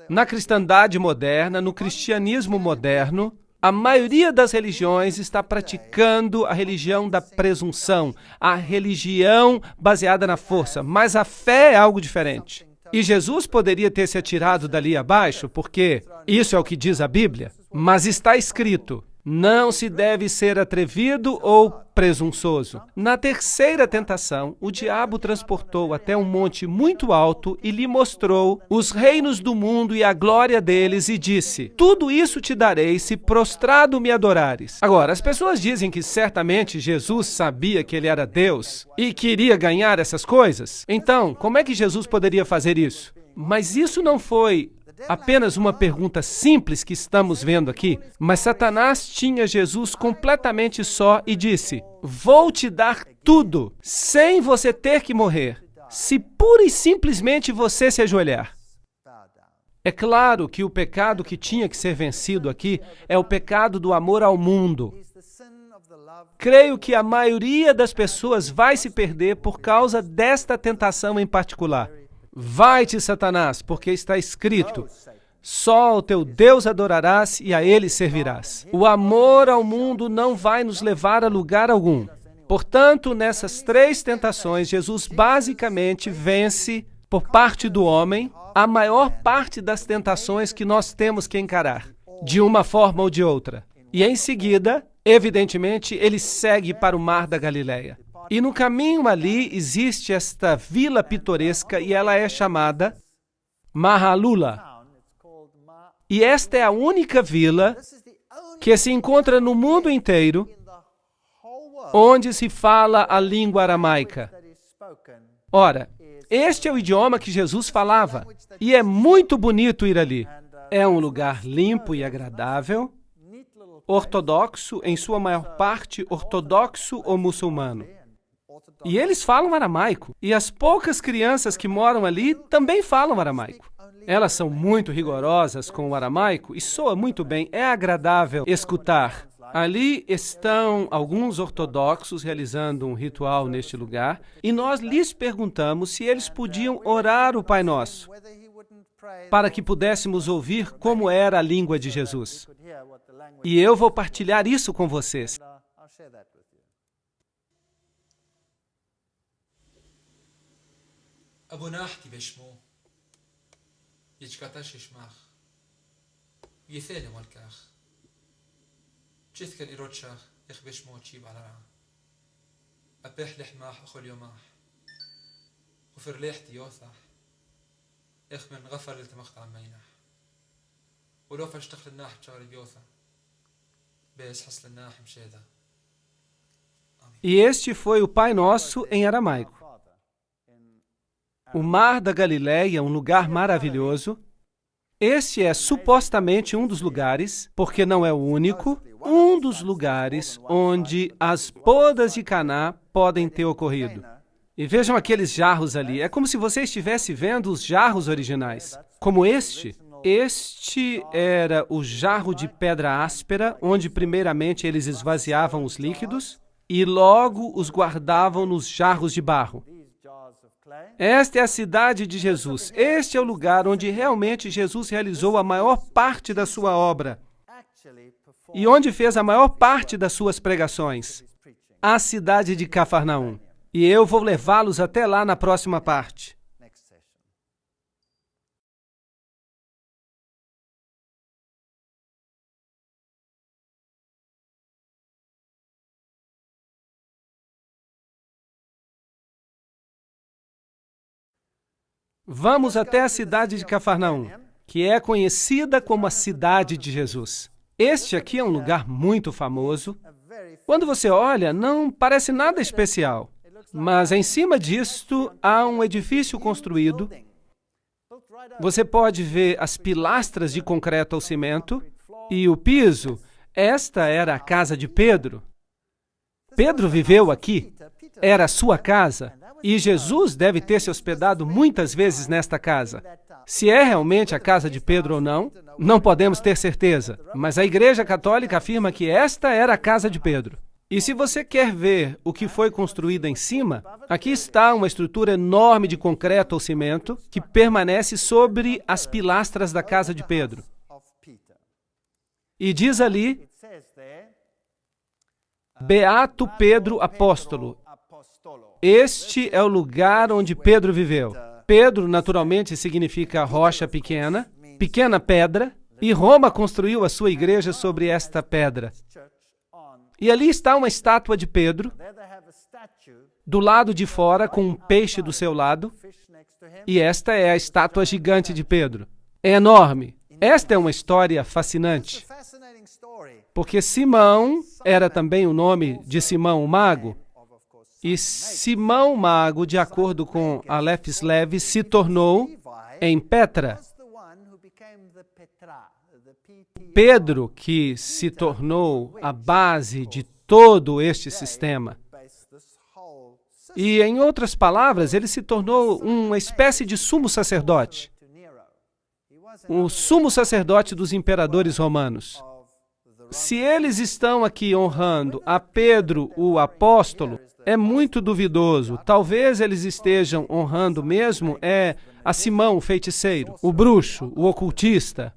Na cristandade moderna, no cristianismo moderno, A maioria das religiões está praticando a religião da presunção, a religião baseada na força, mas a fé é algo diferente. E Jesus poderia ter se atirado dali abaixo, porque isso é o que diz a Bíblia, mas está escrito: não se deve ser atrevido ou presunçoso. Na terceira tentação, o diabo transportou até um monte muito alto e lhe mostrou os reinos do mundo e a glória deles e disse: tudo isso te darei se prostrado me adorares. Agora, as pessoas dizem que certamente Jesus sabia que ele era Deus e queria ganhar essas coisas. Então, como é que Jesus poderia fazer isso? Mas isso não foi apenas uma pergunta simples que estamos vendo aqui, mas Satanás tinha Jesus completamente só e disse: vou te dar tudo, sem você ter que morrer, se pura e simplesmente você se ajoelhar. É claro que o pecado que tinha que ser vencido aqui é o pecado do amor ao mundo. Creio que a maioria das pessoas vai se perder por causa desta tentação em particular. Vai-te, Satanás, porque está escrito: só ao teu Deus adorarás e a ele servirás. O amor ao mundo não vai nos levar a lugar algum. Portanto, nessas três tentações, Jesus basicamente vence, por parte do homem, a maior parte das tentações que nós temos que encarar, de uma forma ou de outra. E em seguida, evidentemente, ele segue para o Mar da Galileia. E no caminho ali existe esta vila pitoresca e ela é chamada Mahalula. E esta é a única vila que se encontra no mundo inteiro onde se fala a língua aramaica. Ora, este é o idioma que Jesus falava e é muito bonito ir ali. É um lugar limpo e agradável, ortodoxo, em sua maior parte ortodoxo ou muçulmano. E eles falam aramaico. E as poucas crianças que moram ali também falam aramaico. Elas são muito rigorosas com o aramaico e soa muito bem. É agradável escutar. Ali estão alguns ortodoxos realizando um ritual neste lugar e nós lhes perguntamos se eles podiam orar o Pai Nosso para que pudéssemos ouvir como era a língua de Jesus. E eu vou partilhar isso com vocês. أبو ناحتي بشمو يجكاتاش يشماخ يثالي والكاخ جثك الإيروتشاخ يخ بشمو تشيب على رعا أبيح لحماح أخو اليوماح وفر ليحتي يوثح يخ من غفر للتمخت عن مينح ولو فاشتخل الناح تشاري بيوثح بيس حصل الناح مشيدا. E este foi o Pai Nosso em aramaico. O Mar da Galileia é um lugar maravilhoso. Este é supostamente um dos lugares, porque não é o único, um dos lugares onde as bodas de Caná podem ter ocorrido. E vejam aqueles jarros ali. É como se você estivesse vendo os jarros originais. Como este. Este era o jarro de pedra áspera, onde primeiramente eles esvaziavam os líquidos e logo os guardavam nos jarros de barro. Esta é a cidade de Jesus. Este é o lugar onde realmente Jesus realizou a maior parte da sua obra e onde fez a maior parte das suas pregações. A cidade de Cafarnaum. E eu vou levá-los até lá na próxima parte. Vamos até a cidade de Cafarnaum, que é conhecida como a cidade de Jesus. Este aqui é um lugar muito famoso. Quando você olha, não parece nada especial, mas em cima disto há um edifício construído. Você pode ver as pilastras de concreto ao cimento e o piso. Esta era a casa de Pedro. Pedro viveu aqui. Era a sua casa. E Jesus deve ter se hospedado muitas vezes nesta casa. Se é realmente a casa de Pedro ou não, não podemos ter certeza. Mas a Igreja Católica afirma que esta era a casa de Pedro. E se você quer ver o que foi construído em cima, aqui está uma estrutura enorme de concreto ou cimento que permanece sobre as pilastras da casa de Pedro. E diz ali Beato Pedro Apóstolo. Este é o lugar onde Pedro viveu. Pedro, naturalmente, significa rocha pequena, pequena pedra, e Roma construiu a sua igreja sobre esta pedra. E ali está uma estátua de Pedro, do lado de fora, com um peixe do seu lado, e esta é a estátua gigante de Pedro. É enorme. Esta é uma história fascinante, porque Simão era também o nome de Simão o Mago, e Simão Mago, de acordo com Aleph Levi, se tornou em Petra. Pedro, que se tornou a base de todo este sistema. E, em outras palavras, ele se tornou uma espécie de sumo sacerdote. O sumo sacerdote dos imperadores romanos. Se eles estão aqui honrando a Pedro, o apóstolo, é muito duvidoso. Talvez eles estejam honrando mesmo a Simão, o feiticeiro, o bruxo, o ocultista.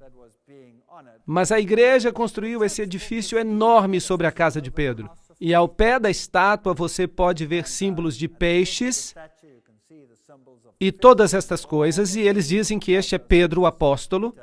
Mas a igreja construiu esse edifício enorme sobre a casa de Pedro. E ao pé da estátua você pode ver símbolos de peixes e todas estas coisas, e eles dizem que este é Pedro, o apóstolo.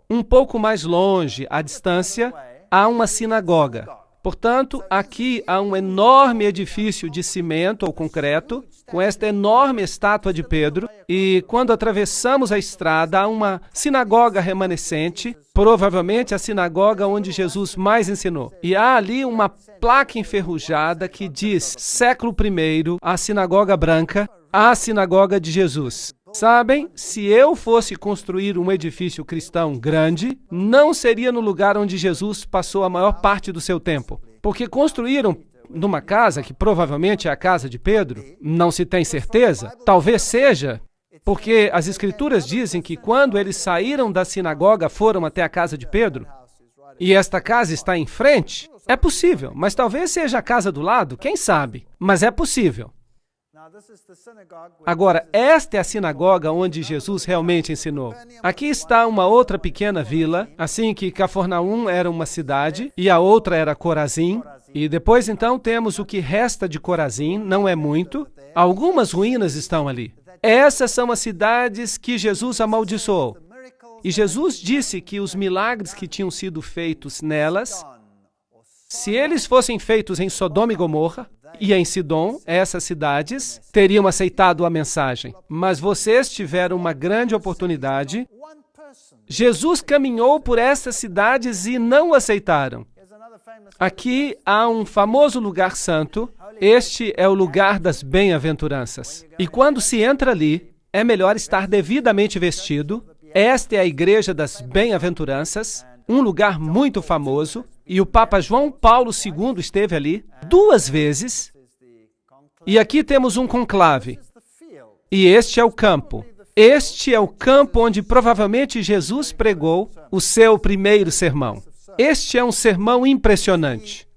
Um pouco mais longe, à distância, há uma sinagoga. Portanto, aqui há um enorme edifício de cimento ou concreto, com esta enorme estátua de Pedro, e quando atravessamos a estrada, há uma sinagoga remanescente, provavelmente a sinagoga onde Jesus mais ensinou. E há ali uma placa enferrujada que diz, século I, a sinagoga branca, a sinagoga de Jesus. Sabem, se eu fosse construir um edifício cristão grande, não seria no lugar onde Jesus passou a maior parte do seu tempo. Porque construíram numa casa, que provavelmente é a casa de Pedro, não se tem certeza, talvez seja, porque as Escrituras dizem que quando eles saíram da sinagoga, foram até a casa de Pedro, e esta casa está em frente, é possível, mas talvez seja a casa do lado, quem sabe, mas é possível. Agora, esta é a sinagoga onde Jesus realmente ensinou. Aqui está uma outra pequena vila, assim que Cafarnaum era uma cidade e a outra era Corazim. E depois, então, temos o que resta de Corazim, não é muito. Algumas ruínas estão ali. Essas são as cidades que Jesus amaldiçoou. E Jesus disse que os milagres que tinham sido feitos nelas, se eles fossem feitos em Sodoma e Gomorra, e em Sidom, essas cidades teriam aceitado a mensagem. Mas vocês tiveram uma grande oportunidade. Jesus caminhou por essas cidades e não aceitaram. Aqui há um famoso lugar santo. Este é o lugar das bem-aventuranças. E quando se entra ali, é melhor estar devidamente vestido. Esta é a igreja das bem-aventuranças, um lugar muito famoso. E o Papa João Paulo II esteve ali 2 vezes. E aqui temos um conclave. E este é o campo. Este é o campo onde provavelmente Jesus pregou o seu primeiro sermão. Este é um sermão impressionante.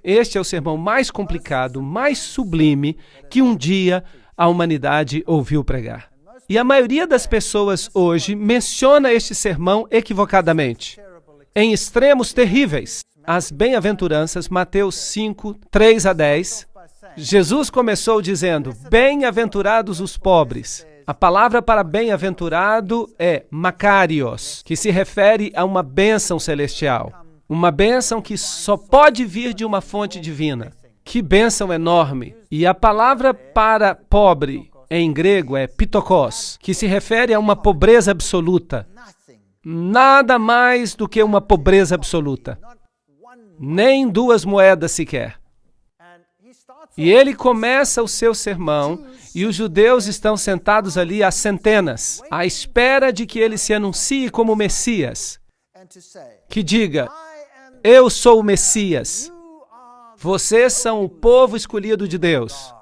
Este é o sermão mais complicado, mais sublime que um dia a humanidade ouviu pregar. E a maioria das pessoas hoje menciona este sermão equivocadamente. Em extremos terríveis. As bem-aventuranças, Mateus 5, 3 a 10. Jesus começou dizendo, bem-aventurados os pobres. A palavra para bem-aventurado é makarios, que se refere a uma bênção celestial. Uma bênção que só pode vir de uma fonte divina. Que bênção enorme! E a palavra para pobre, em grego, é pitokos, que se refere a uma pobreza absoluta. Nada mais do que uma pobreza absoluta. Nem 2 moedas sequer. E ele começa o seu sermão, e os judeus estão sentados ali há centenas, à espera de que ele se anuncie como Messias. Que diga, eu sou o Messias. Vocês são o povo escolhido de Deus.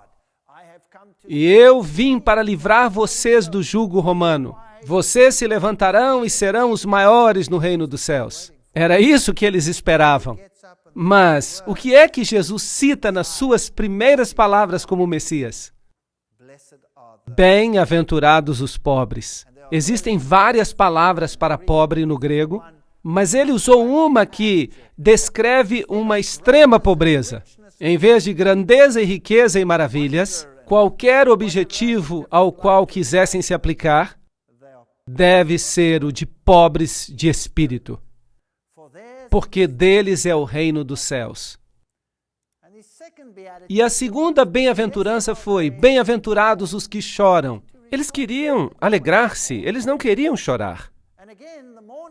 E eu vim para livrar vocês do jugo romano. Vocês se levantarão e serão os maiores no reino dos céus. Era isso que eles esperavam. Mas o que é que Jesus cita nas suas primeiras palavras como Messias? Bem-aventurados os pobres. Existem várias palavras para pobre no grego, Mas ele usou uma que descreve uma extrema pobreza. Em vez de grandeza e riqueza e maravilhas, qualquer objetivo ao qual quisessem se aplicar deve ser o de pobres de espírito, porque deles é o reino dos céus. E a segunda bem-aventurança foi: bem-aventurados os que choram. Eles queriam alegrar-se, eles não queriam chorar.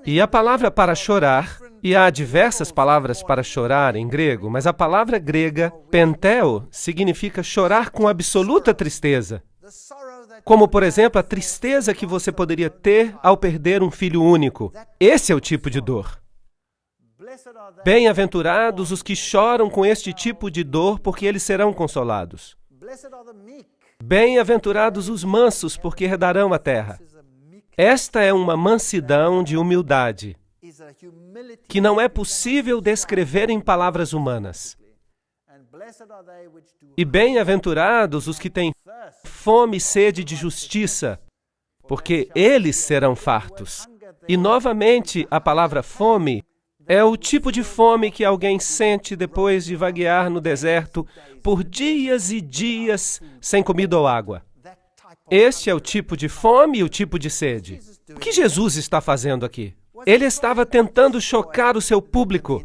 E a palavra para chorar, e há diversas palavras para chorar em grego, mas a palavra grega, penteo, significa chorar com absoluta tristeza. Como, por exemplo, a tristeza que você poderia ter ao perder um filho único. Esse é o tipo de dor. Bem-aventurados os que choram com este tipo de dor, porque eles serão consolados. Bem-aventurados os mansos, porque herdarão a terra. Esta é uma mansidão de humildade, que não é possível descrever em palavras humanas. E bem-aventurados os que têm fome e sede de justiça, porque eles serão fartos. E, novamente, a palavra fome é o tipo de fome que alguém sente depois de vaguear no deserto por dias e dias sem comida ou água. Este é o tipo de fome e o tipo de sede. O que Jesus está fazendo aqui? Ele estava tentando chocar o seu público.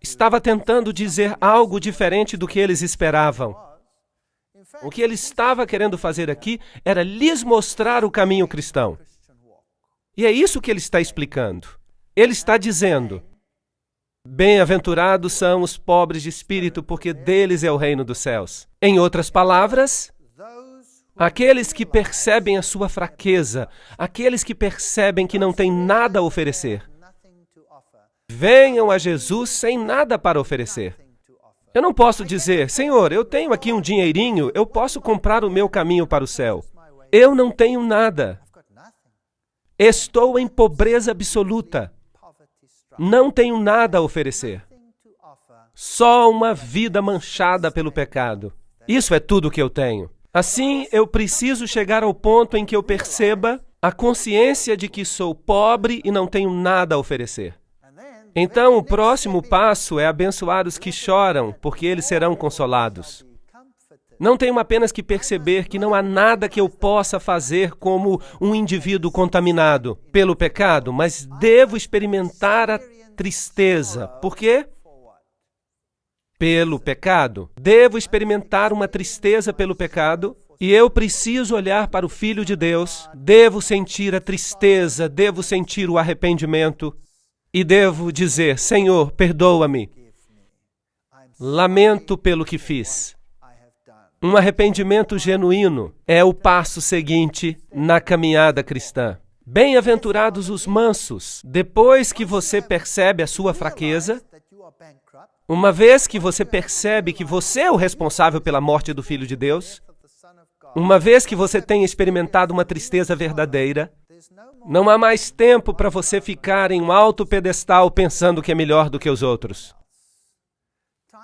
Estava tentando dizer algo diferente do que eles esperavam. O que ele estava querendo fazer aqui era lhes mostrar o caminho cristão. E é isso que ele está explicando. Ele está dizendo: bem-aventurados são os pobres de espírito, porque deles é o reino dos céus. Em outras palavras, aqueles que percebem a sua fraqueza, aqueles que percebem que não têm nada a oferecer, venham a Jesus sem nada para oferecer. Eu não posso dizer: Senhor, eu tenho aqui um dinheirinho, eu posso comprar o meu caminho para o céu. Eu não tenho nada. Estou em pobreza absoluta. Não tenho nada a oferecer. Só uma vida manchada pelo pecado. Isso é tudo que eu tenho. Assim, eu preciso chegar ao ponto em que eu perceba a consciência de que sou pobre e não tenho nada a oferecer. Então, o próximo passo é abençoar os que choram, porque eles serão consolados. Não tenho apenas que perceber que não há nada que eu possa fazer como um indivíduo contaminado pelo pecado, mas devo experimentar a tristeza. Por quê? Pelo pecado. Devo experimentar uma tristeza pelo pecado e eu preciso olhar para o Filho de Deus, devo sentir a tristeza, devo sentir o arrependimento e devo dizer: Senhor, perdoa-me. Lamento pelo que fiz. Um arrependimento genuíno é o passo seguinte na caminhada cristã. Bem-aventurados os mansos. Depois que você percebe a sua fraqueza, uma vez que você percebe que você é o responsável pela morte do Filho de Deus, uma vez que você tem experimentado uma tristeza verdadeira, não há mais tempo para você ficar em um alto pedestal pensando que é melhor do que os outros.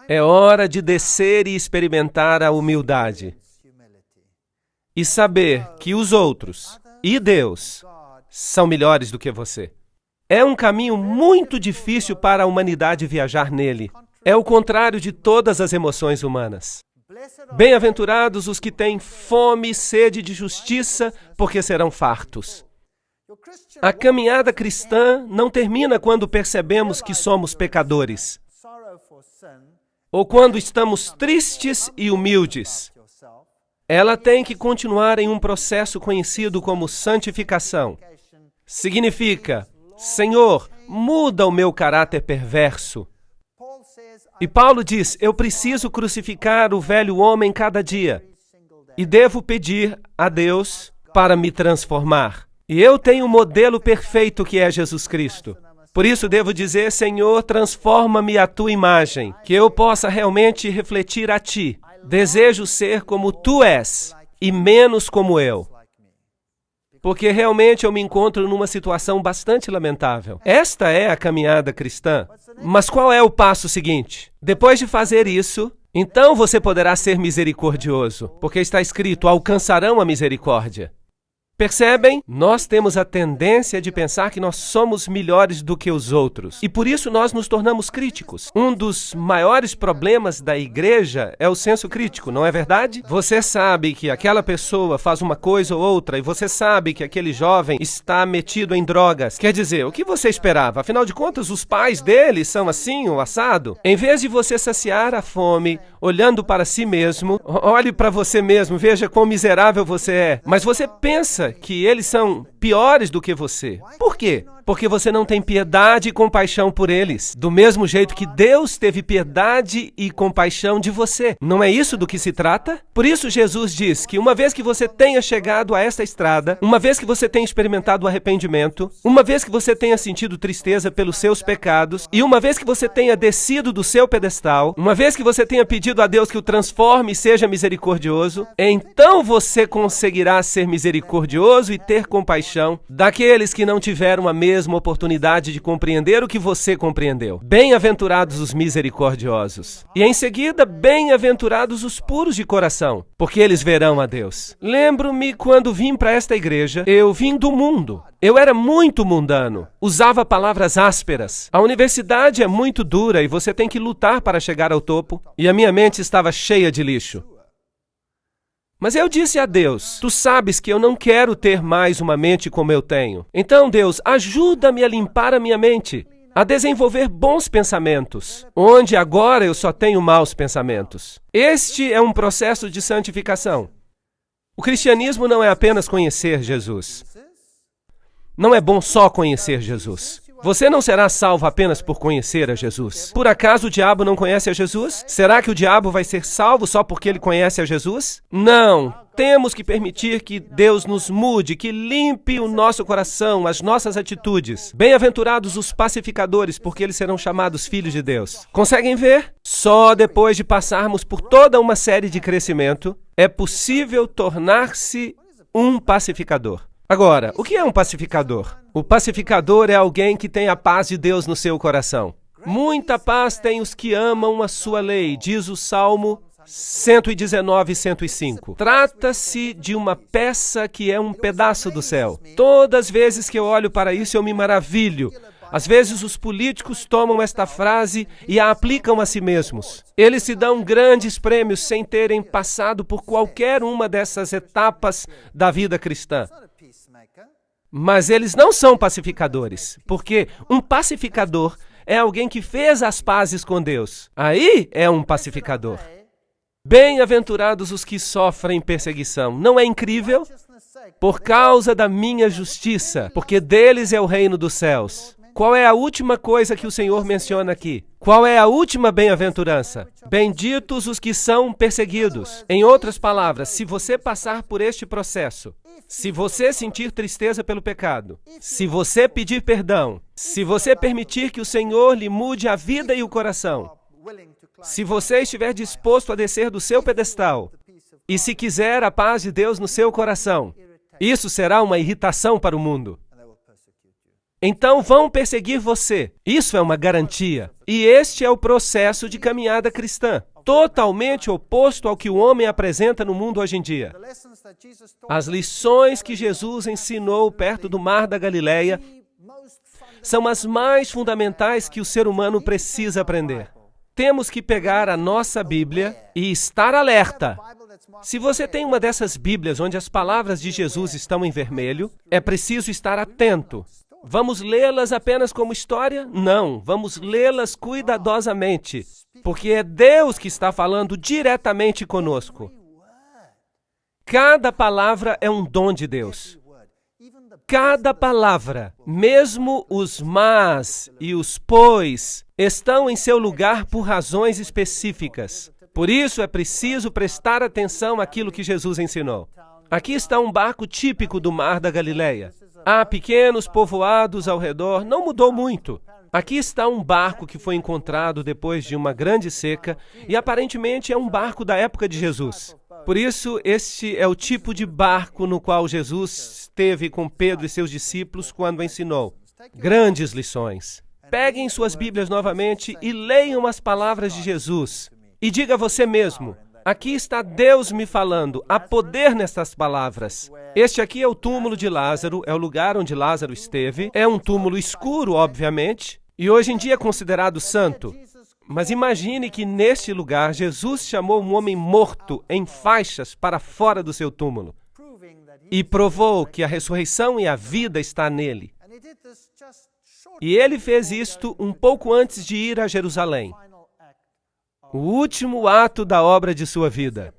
É hora de descer e experimentar a humildade. E saber que os outros e Deus são melhores do que você. É um caminho muito difícil para a humanidade viajar nele. É o contrário de todas as emoções humanas. Bem-aventurados os que têm fome e sede de justiça, porque serão fartos. A caminhada cristã não termina quando percebemos que somos pecadores, ou quando estamos tristes e humildes. Ela tem que continuar em um processo conhecido como santificação. Significa: Senhor, muda o meu caráter perverso. E Paulo diz: eu preciso crucificar o velho homem cada dia e devo pedir a Deus para me transformar. E eu tenho um modelo perfeito que é Jesus Cristo. Por isso devo dizer: Senhor, transforma-me à tua imagem, que eu possa realmente refletir a ti. Desejo ser como tu és e menos como eu. Porque realmente eu me encontro numa situação bastante lamentável. Esta é a caminhada cristã. Mas qual é o passo seguinte? Depois de fazer isso, então você poderá ser misericordioso, porque está escrito: alcançarão a misericórdia. Percebem? Nós temos a tendência de pensar que nós somos melhores do que os outros. E por isso nós nos tornamos críticos. Um dos maiores problemas da igreja é o senso crítico, não é verdade? Você sabe que aquela pessoa faz uma coisa ou outra e você sabe que aquele jovem está metido em drogas. Quer dizer, o que você esperava? Afinal de contas, os pais dele são assim ou assado? Em vez de você saciar a fome, olhando para si mesmo, olhe para você mesmo, veja quão miserável você é. Mas você pensa que eles são piores do que você. Por quê? Porque você não tem piedade e compaixão por eles, do mesmo jeito que Deus teve piedade e compaixão de você. Não é isso do que se trata? Por isso Jesus diz que uma vez que você tenha chegado a esta estrada, uma vez que você tenha experimentado o arrependimento, uma vez que você tenha sentido tristeza pelos seus pecados, e uma vez que você tenha descido do seu pedestal, uma vez que você tenha pedido a Deus que o transforme e seja misericordioso, então você conseguirá ser misericordioso e ter compaixão daqueles que não tiveram a mesma oportunidade de compreender o que você compreendeu. Bem-aventurados os misericordiosos. E em seguida, bem-aventurados os puros de coração, porque eles verão a Deus. Lembro-me quando vim para esta igreja, eu vim do mundo. Eu era muito mundano, usava palavras ásperas. A universidade é muito dura e você tem que lutar para chegar ao topo. E a minha mente estava cheia de lixo. Mas eu disse a Deus, tu sabes que eu não quero ter mais uma mente como eu tenho. Então, Deus, ajuda-me a limpar a minha mente, a desenvolver bons pensamentos, onde agora eu só tenho maus pensamentos. Este é um processo de santificação. O cristianismo não é apenas conhecer Jesus. Não é bom só conhecer Jesus. Você não será salvo apenas por conhecer a Jesus. Por acaso o diabo não conhece a Jesus? Será que o diabo vai ser salvo só porque ele conhece a Jesus? Não. Temos que permitir que Deus nos mude, que limpe o nosso coração, as nossas atitudes. Bem-aventurados os pacificadores, porque eles serão chamados filhos de Deus. Conseguem ver? Só depois de passarmos por toda uma série de crescimento, é possível tornar-se um pacificador. Agora, o que é um pacificador? O pacificador é alguém que tem a paz de Deus no seu coração. Muita paz têm os que amam a sua lei, diz o Salmo 119 e 105. Trata-se de uma peça que é um pedaço do céu. Todas as vezes que eu olho para isso, eu me maravilho. Às vezes os políticos tomam esta frase e a aplicam a si mesmos. Eles se dão grandes prêmios sem terem passado por qualquer uma dessas etapas da vida cristã. Mas eles não são pacificadores, porque um pacificador é alguém que fez as pazes com Deus. Aí é um pacificador. Bem-aventurados os que sofrem perseguição. Não é incrível? Por causa da minha justiça, porque deles é o reino dos céus. Qual é a última coisa que o Senhor menciona aqui? Qual é a última bem-aventurança? Benditos os que são perseguidos. Em outras palavras, se você passar por este processo, se você sentir tristeza pelo pecado, se você pedir perdão, se você permitir que o Senhor lhe mude a vida e o coração, se você estiver disposto a descer do seu pedestal e se quiser a paz de Deus no seu coração, isso será uma irritação para o mundo. Então vão perseguir você. Isso é uma garantia. E este é o processo de caminhada cristã, totalmente oposto ao que o homem apresenta no mundo hoje em dia. As lições que Jesus ensinou perto do Mar da Galileia são as mais fundamentais que o ser humano precisa aprender. Temos que pegar a nossa Bíblia e estar alerta. Se você tem uma dessas Bíblias onde as palavras de Jesus estão em vermelho, é preciso estar atento. Vamos lê-las apenas como história? Não, vamos lê-las cuidadosamente, porque é Deus que está falando diretamente conosco. Cada palavra é um dom de Deus. Cada palavra, mesmo os mas e os pois, estão em seu lugar por razões específicas. Por isso é preciso prestar atenção àquilo que Jesus ensinou. Aqui está um barco típico do Mar da Galileia. Há pequenos povoados ao redor, não mudou muito. Aqui está um barco que foi encontrado depois de uma grande seca e aparentemente é um barco da época de Jesus. Por isso, este é o tipo de barco no qual Jesus esteve com Pedro e seus discípulos quando ensinou. Grandes lições. Peguem suas Bíblias novamente e leiam as palavras de Jesus. E diga a você mesmo, Aqui está Deus me falando. Há poder nestas palavras. Este aqui é o túmulo de Lázaro, é o lugar onde Lázaro esteve. É um túmulo escuro, obviamente, e hoje em dia é considerado santo. Mas imagine que neste lugar Jesus chamou um homem morto em faixas para fora do seu túmulo e provou que a ressurreição e a vida está nele. E ele fez isto um pouco antes de ir a Jerusalém. O último ato da obra de sua vida.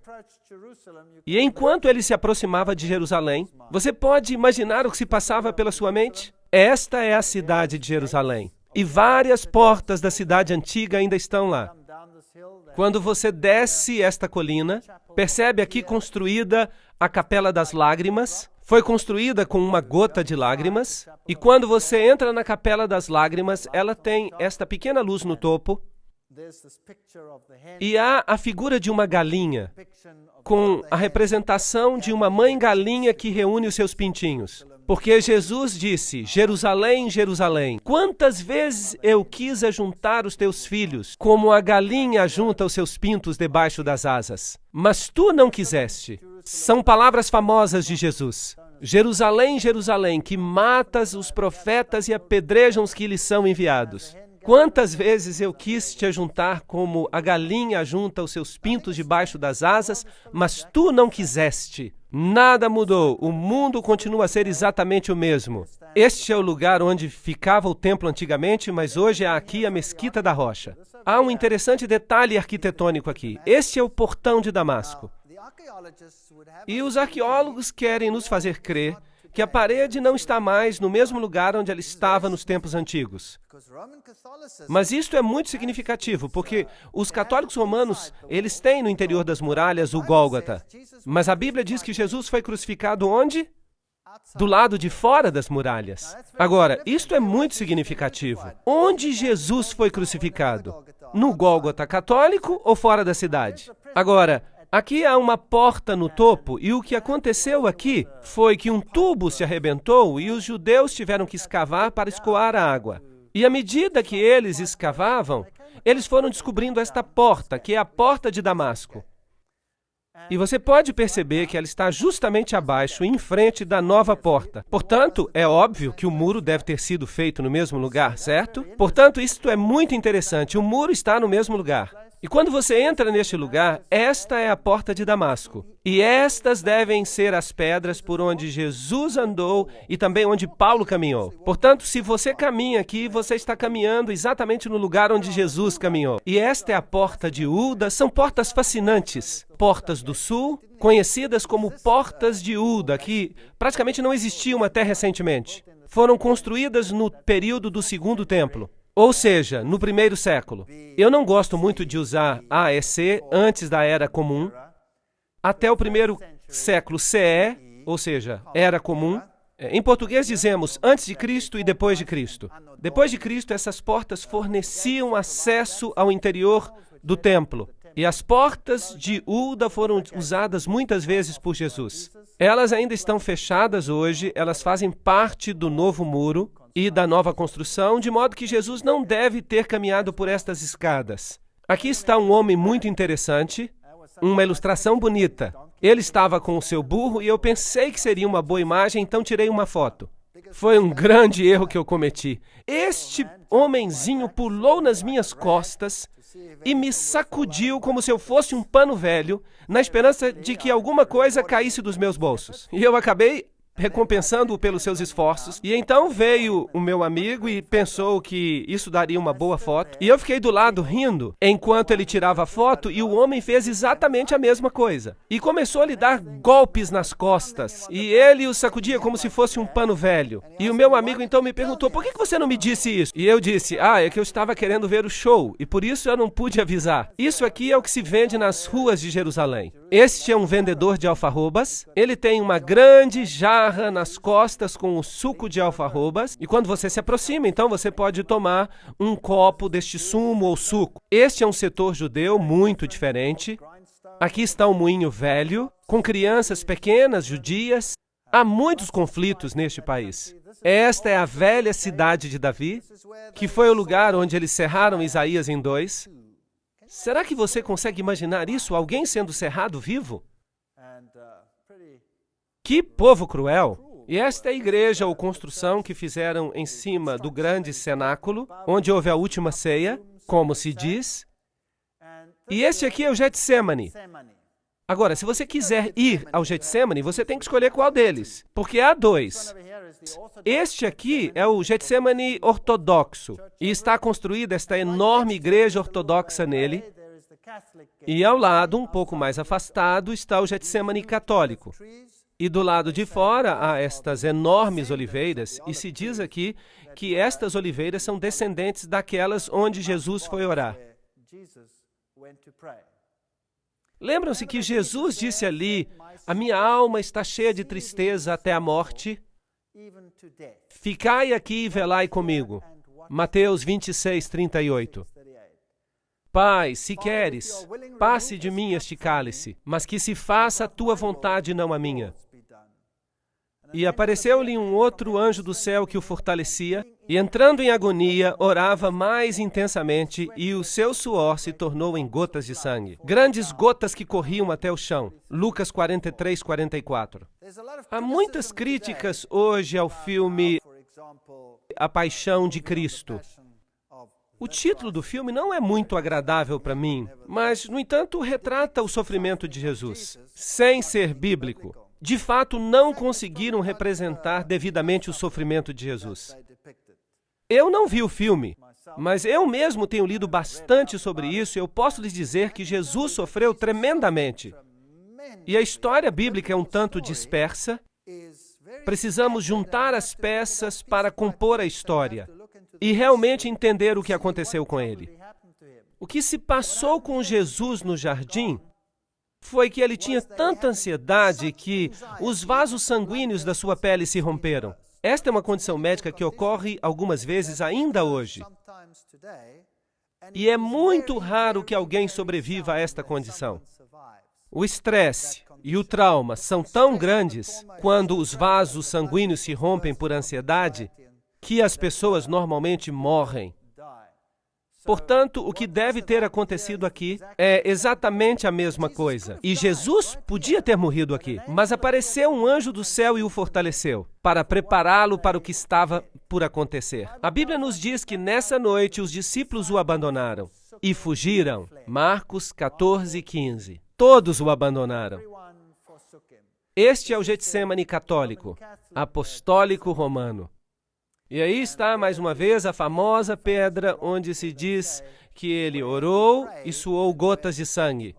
E enquanto ele se aproximava de Jerusalém, você pode imaginar o que se passava pela sua mente? Esta é a cidade de Jerusalém. E várias portas da cidade antiga ainda estão lá. Quando você desce esta colina, percebe aqui construída a Capela das Lágrimas. Foi construída com uma gota de lágrimas. E quando você entra na Capela das Lágrimas, ela tem esta pequena luz no topo. E há a figura de uma galinha, com a representação de uma mãe galinha que reúne os seus pintinhos. Porque Jesus disse, Jerusalém, Jerusalém, quantas vezes eu quis ajuntar os teus filhos, como a galinha ajunta os seus pintos debaixo das asas. Mas tu não quiseste. São palavras famosas de Jesus. Jerusalém, Jerusalém, que matas os profetas e apedrejam os que lhes são enviados. Quantas vezes eu quis te ajuntar como a galinha ajunta os seus pintos debaixo das asas, mas tu não quiseste. Nada mudou, o mundo continua a ser exatamente o mesmo. Este é o lugar onde ficava o templo antigamente, mas hoje há aqui a Mesquita da Rocha. Há um interessante detalhe arquitetônico aqui. Este é o portão de Damasco. E os arqueólogos querem nos fazer crer que a parede não está mais no mesmo lugar onde ela estava nos tempos antigos. Mas isto é muito significativo, porque os católicos romanos, eles têm no interior das muralhas o Gólgota. Mas a Bíblia diz que Jesus foi crucificado onde? Do lado de fora das muralhas. Agora, isto é muito significativo. Onde Jesus foi crucificado? No Gólgota católico ou fora da cidade? Agora, aqui há uma porta no topo e o que aconteceu aqui foi que um tubo se arrebentou e os judeus tiveram que escavar para escoar a água. E à medida que eles escavavam, eles foram descobrindo esta porta, que é a porta de Damasco. E você pode perceber que ela está justamente abaixo, em frente da nova porta. Portanto, é óbvio que o muro deve ter sido feito no mesmo lugar, certo? Portanto, isto é muito interessante. O muro está no mesmo lugar. E quando você entra neste lugar, esta é a porta de Damasco. E estas devem ser as pedras por onde Jesus andou e também onde Paulo caminhou. Portanto, se você caminha aqui, você está caminhando exatamente no lugar onde Jesus caminhou. E esta é a porta de Uda. São portas fascinantes. Portas do Sul, conhecidas como Portas de Uda, que praticamente não existiam até recentemente. Foram construídas no período do Segundo Templo. Ou seja, no primeiro século. Eu não gosto muito de usar AEC antes da Era Comum. Até o primeiro século CE, ou seja, Era Comum. Em português dizemos antes de Cristo e depois de Cristo. Depois de Cristo, essas portas forneciam acesso ao interior do templo. E as portas de Uda foram usadas muitas vezes por Jesus. Elas ainda estão fechadas hoje, elas fazem parte do novo muro e da nova construção, de modo que Jesus não deve ter caminhado por estas escadas. Aqui está um homem muito interessante, uma ilustração bonita. Ele estava com o seu burro e eu pensei que seria uma boa imagem, então tirei uma foto. Foi um grande erro que eu cometi. Este homenzinho pulou nas minhas costas e me sacudiu como se eu fosse um pano velho, na esperança de que alguma coisa caísse dos meus bolsos. E eu acabei recompensando-o pelos seus esforços. E então veio o meu amigo e pensou que isso daria uma boa foto. E eu fiquei do lado rindo enquanto ele tirava a foto e o homem fez exatamente a mesma coisa. E começou a lhe dar golpes nas costas. E ele o sacudia como se fosse um pano velho. E o meu amigo então me perguntou, por que você não me disse isso? E eu disse, é que eu estava querendo ver o show e por isso eu não pude avisar. Isso aqui é o que se vende nas ruas de Jerusalém. Este é um vendedor de alfarrobas. Ele tem uma grande jarra nas costas com o suco de alfarrobas. E quando você se aproxima, então você pode tomar um copo deste sumo ou suco. Este é um setor judeu muito diferente. Aqui está um moinho velho, com crianças pequenas judias. Há muitos conflitos neste país. Esta é a velha cidade de Davi, que foi o lugar onde eles cerraram Isaías em 2. Será que você consegue imaginar isso? Alguém sendo cerrado vivo? Que povo cruel! E esta é a igreja ou construção que fizeram em cima do grande cenáculo, onde houve a última ceia, como se diz. E este aqui é o Getsemane. Agora, se você quiser ir ao Getsemane, você tem que escolher qual deles, porque há dois. Este aqui é o Getsemane ortodoxo, e está construída esta enorme igreja ortodoxa nele, e ao lado, um pouco mais afastado, está o Getsemane católico. E do lado de fora há estas enormes oliveiras, e se diz aqui que estas oliveiras são descendentes daquelas onde Jesus foi orar. Lembram-se que Jesus disse ali, a minha alma está cheia de tristeza até a morte, ficai aqui e velai comigo. Mateus 26, 38. Pai, se queres, passe de mim este cálice, mas que se faça a tua vontade, não a minha. E apareceu-lhe um outro anjo do céu que o fortalecia, e entrando em agonia, orava mais intensamente, e o seu suor se tornou em gotas de sangue. Grandes gotas que corriam até o chão. Lucas 43, 44. Há muitas críticas hoje ao filme A Paixão de Cristo. O título do filme não é muito agradável para mim, mas, no entanto, retrata o sofrimento de Jesus, sem ser bíblico. De fato, não conseguiram representar devidamente o sofrimento de Jesus. Eu não vi o filme, mas eu mesmo tenho lido bastante sobre isso e eu posso lhes dizer que Jesus sofreu tremendamente. E a história bíblica é um tanto dispersa. Precisamos juntar as peças para compor a história e realmente entender o que aconteceu com ele. O que se passou com Jesus no jardim foi que ele tinha tanta ansiedade que os vasos sanguíneos da sua pele se romperam. Esta é uma condição médica que ocorre algumas vezes ainda hoje. E é muito raro que alguém sobreviva a esta condição. O estresse e o trauma são tão grandes quando os vasos sanguíneos se rompem por ansiedade que as pessoas normalmente morrem. Portanto, o que deve ter acontecido aqui é exatamente a mesma coisa. E Jesus podia ter morrido aqui, mas apareceu um anjo do céu e o fortaleceu, para prepará-lo para o que estava por acontecer. A Bíblia nos diz que nessa noite os discípulos o abandonaram e fugiram. Marcos 14, 15. Todos o abandonaram. Este é o Getsemane católico, apostólico romano. E aí está, mais uma vez, a famosa pedra onde se diz que ele orou e suou gotas de sangue.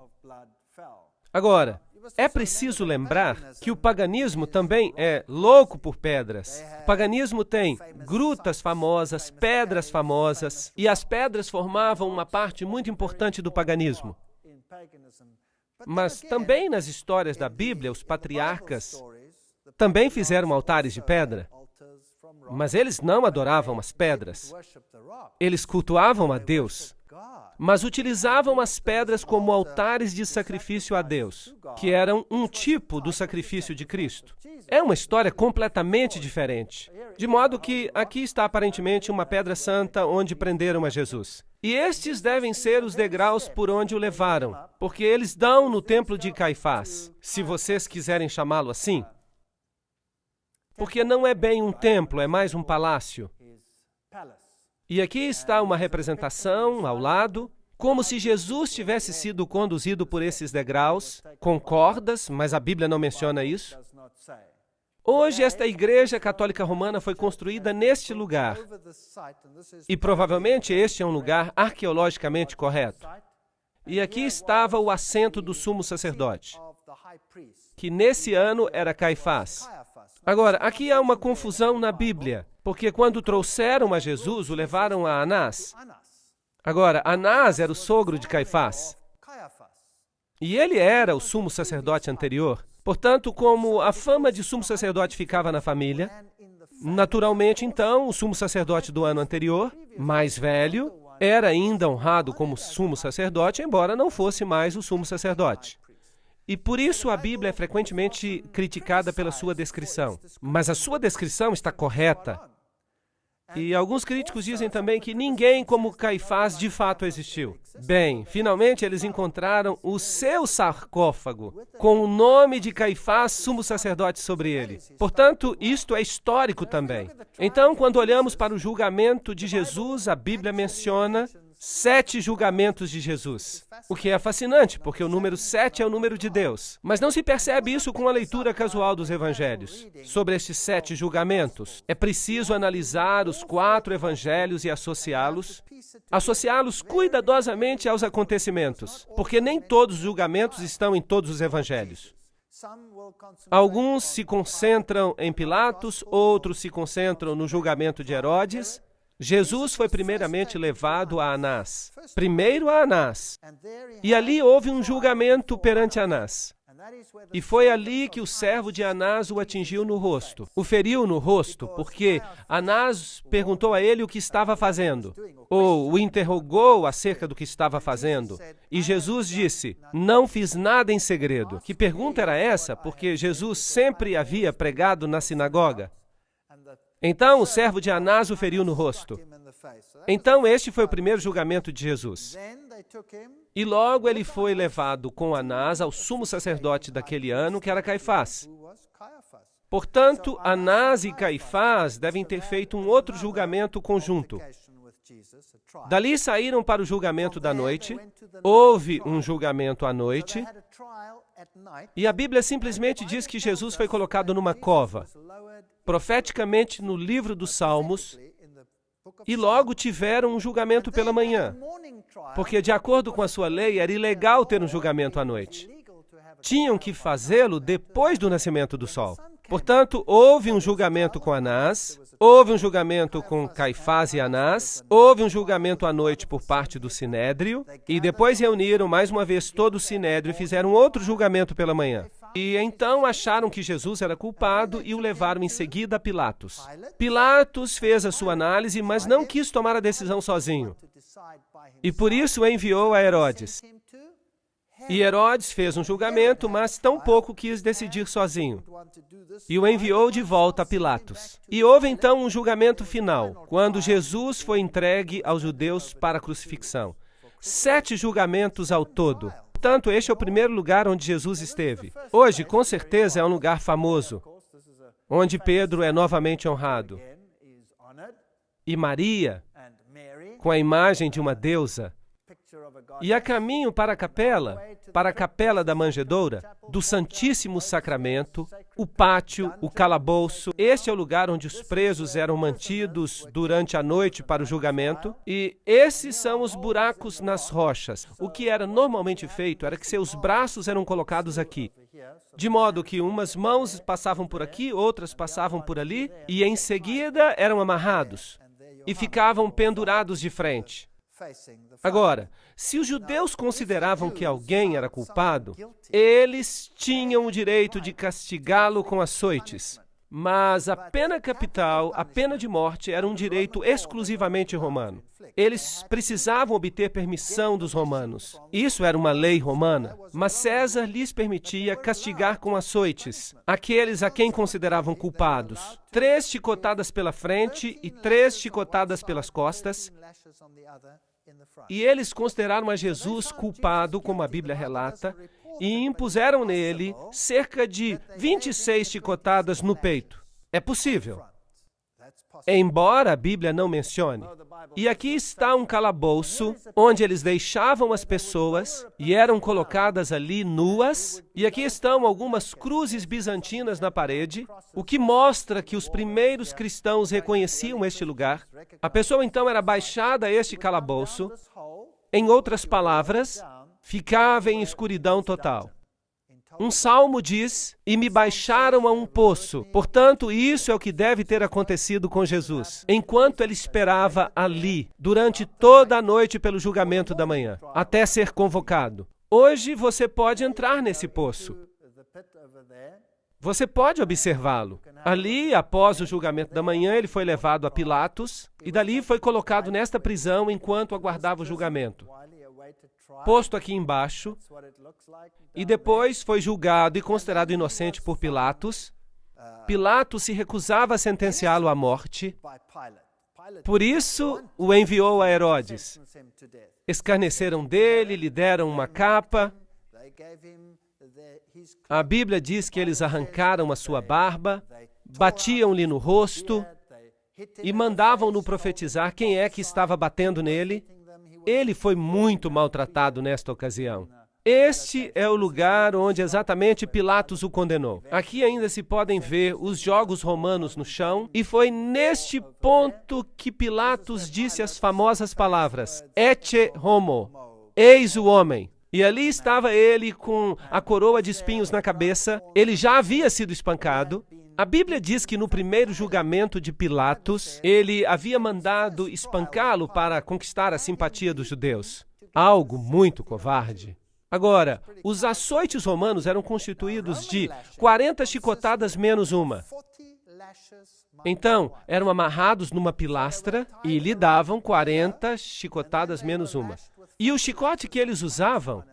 Agora, é preciso lembrar que o paganismo também é louco por pedras. O paganismo tem grutas famosas, pedras famosas, e as pedras formavam uma parte muito importante do paganismo. Mas também nas histórias da Bíblia, os patriarcas também fizeram altares de pedra. Mas eles não adoravam as pedras. Eles cultuavam a Deus, mas utilizavam as pedras como altares de sacrifício a Deus, que eram um tipo do sacrifício de Cristo. É uma história completamente diferente. De modo que aqui está aparentemente uma pedra santa onde prenderam a Jesus. E estes devem ser os degraus por onde o levaram, porque eles dão no templo de Caifás, se vocês quiserem chamá-lo assim. Porque não é bem um templo, é mais um palácio. E aqui está uma representação ao lado, como se Jesus tivesse sido conduzido por esses degraus, com cordas, mas a Bíblia não menciona isso. Hoje, esta igreja católica romana foi construída neste lugar. E provavelmente este é um lugar arqueologicamente correto. E aqui estava o assento do sumo sacerdote, que nesse ano era Caifás. Agora, aqui há uma confusão na Bíblia, porque quando trouxeram a Jesus, o levaram a Anás. Agora, Anás era o sogro de Caifás. E ele era o sumo sacerdote anterior. Portanto, como a fama de sumo sacerdote ficava na família, naturalmente, então, o sumo sacerdote do ano anterior, mais velho, era ainda honrado como sumo sacerdote, embora não fosse mais o sumo sacerdote. E por isso a Bíblia é frequentemente criticada pela sua descrição. Mas a sua descrição está correta. E alguns críticos dizem também que ninguém como Caifás de fato existiu. Bem, finalmente eles encontraram o seu sarcófago, com o nome de Caifás, sumo sacerdote, sobre ele. Portanto, isto é histórico também. Então, quando olhamos para o julgamento de Jesus, a Bíblia menciona 7 julgamentos de Jesus. O que é fascinante, porque o número 7 é o número de Deus. Mas não se percebe isso com a leitura casual dos evangelhos. Sobre estes 7 julgamentos, é preciso analisar os 4 evangelhos e associá-los cuidadosamente aos acontecimentos, porque nem todos os julgamentos estão em todos os evangelhos. Alguns se concentram em Pilatos, outros se concentram no julgamento de Herodes. Jesus foi primeiramente levado a Anás. Primeiro a Anás. E ali houve um julgamento perante Anás. E foi ali que o servo de Anás o atingiu no rosto. O feriu no rosto, porque Anás perguntou a ele o que estava fazendo, ou o interrogou acerca do que estava fazendo. E Jesus disse, não fiz nada em segredo. Que pergunta era essa? Porque Jesus sempre havia pregado na sinagoga. Então, o servo de Anás o feriu no rosto. Então, este foi o primeiro julgamento de Jesus. E logo ele foi levado com Anás ao sumo sacerdote daquele ano, que era Caifás. Portanto, Anás e Caifás devem ter feito um outro julgamento conjunto. Dali saíram para o julgamento da noite. Houve um julgamento à noite. E a Bíblia simplesmente diz que Jesus foi colocado numa cova, profeticamente no livro dos Salmos, e logo tiveram um julgamento pela manhã, porque de acordo com a sua lei era ilegal ter um julgamento à noite. Tinham que fazê-lo depois do nascimento do sol. Portanto, houve um julgamento com Anás, houve um julgamento com Caifás e Anás, houve um julgamento à noite por parte do Sinédrio, e depois reuniram mais uma vez todo o Sinédrio e fizeram outro julgamento pela manhã. E então acharam que Jesus era culpado e o levaram em seguida a Pilatos. Pilatos fez a sua análise, mas não quis tomar a decisão sozinho. E por isso o enviou a Herodes. E Herodes fez um julgamento, mas tampouco quis decidir sozinho. E o enviou de volta a Pilatos. E houve então um julgamento final, quando Jesus foi entregue aos judeus para a crucifixão. 7 julgamentos ao todo. Portanto, este é o primeiro lugar onde Jesus esteve. Hoje, com certeza, é um lugar famoso, onde Pedro é novamente honrado. E Maria, com a imagem de uma deusa. E a caminho para a capela da manjedoura, do Santíssimo Sacramento, o pátio, o calabouço. Este é o lugar onde os presos eram mantidos durante a noite para o julgamento. E esses são os buracos nas rochas. O que era normalmente feito era que seus braços eram colocados aqui, de modo que umas mãos passavam por aqui, outras passavam por ali, e em seguida eram amarrados e ficavam pendurados de frente. Agora, se os judeus consideravam que alguém era culpado, eles tinham o direito de castigá-lo com açoites. Mas a pena capital, a pena de morte, era um direito exclusivamente romano. Eles precisavam obter permissão dos romanos. Isso era uma lei romana, mas César lhes permitia castigar com açoites aqueles a quem consideravam culpados. 3 chicotadas pela frente e 3 chicotadas pelas costas. E eles consideraram a Jesus culpado, como a Bíblia relata, e impuseram nele cerca de 26 chicotadas no peito. É possível, embora a Bíblia não mencione. E aqui está um calabouço, onde eles deixavam as pessoas e eram colocadas ali nuas. E aqui estão algumas cruzes bizantinas na parede, o que mostra que os primeiros cristãos reconheciam este lugar. A pessoa então era baixada a este calabouço. Em outras palavras, ficava em escuridão total. Um salmo diz, e me baixaram a um poço. Portanto, isso é o que deve ter acontecido com Jesus, enquanto ele esperava ali, durante toda a noite pelo julgamento da manhã, até ser convocado. Hoje você pode entrar nesse poço. Você pode observá-lo. Ali, após o julgamento da manhã, ele foi levado a Pilatos e dali foi colocado nesta prisão enquanto aguardava o julgamento. Posto aqui embaixo, e depois foi julgado e considerado inocente por Pilatos. Pilatos se recusava a sentenciá-lo à morte. Por isso, o enviou a Herodes. Escarneceram dele, lhe deram uma capa. A Bíblia diz que eles arrancaram a sua barba, batiam-lhe no rosto e mandavam-no profetizar quem é que estava batendo nele. Ele foi muito maltratado nesta ocasião. Este é o lugar onde exatamente Pilatos o condenou. Aqui ainda se podem ver os jogos romanos no chão, e foi neste ponto que Pilatos disse as famosas palavras, Ecce homo, eis o homem. E ali estava ele com a coroa de espinhos na cabeça, ele já havia sido espancado. A Bíblia diz que no primeiro julgamento de Pilatos, ele havia mandado espancá-lo para conquistar a simpatia dos judeus. Algo muito covarde. Agora, os açoites romanos eram constituídos de 40 chicotadas menos uma. Então, eram amarrados numa pilastra e lhe davam 40 chicotadas menos uma. E o chicote que eles usavam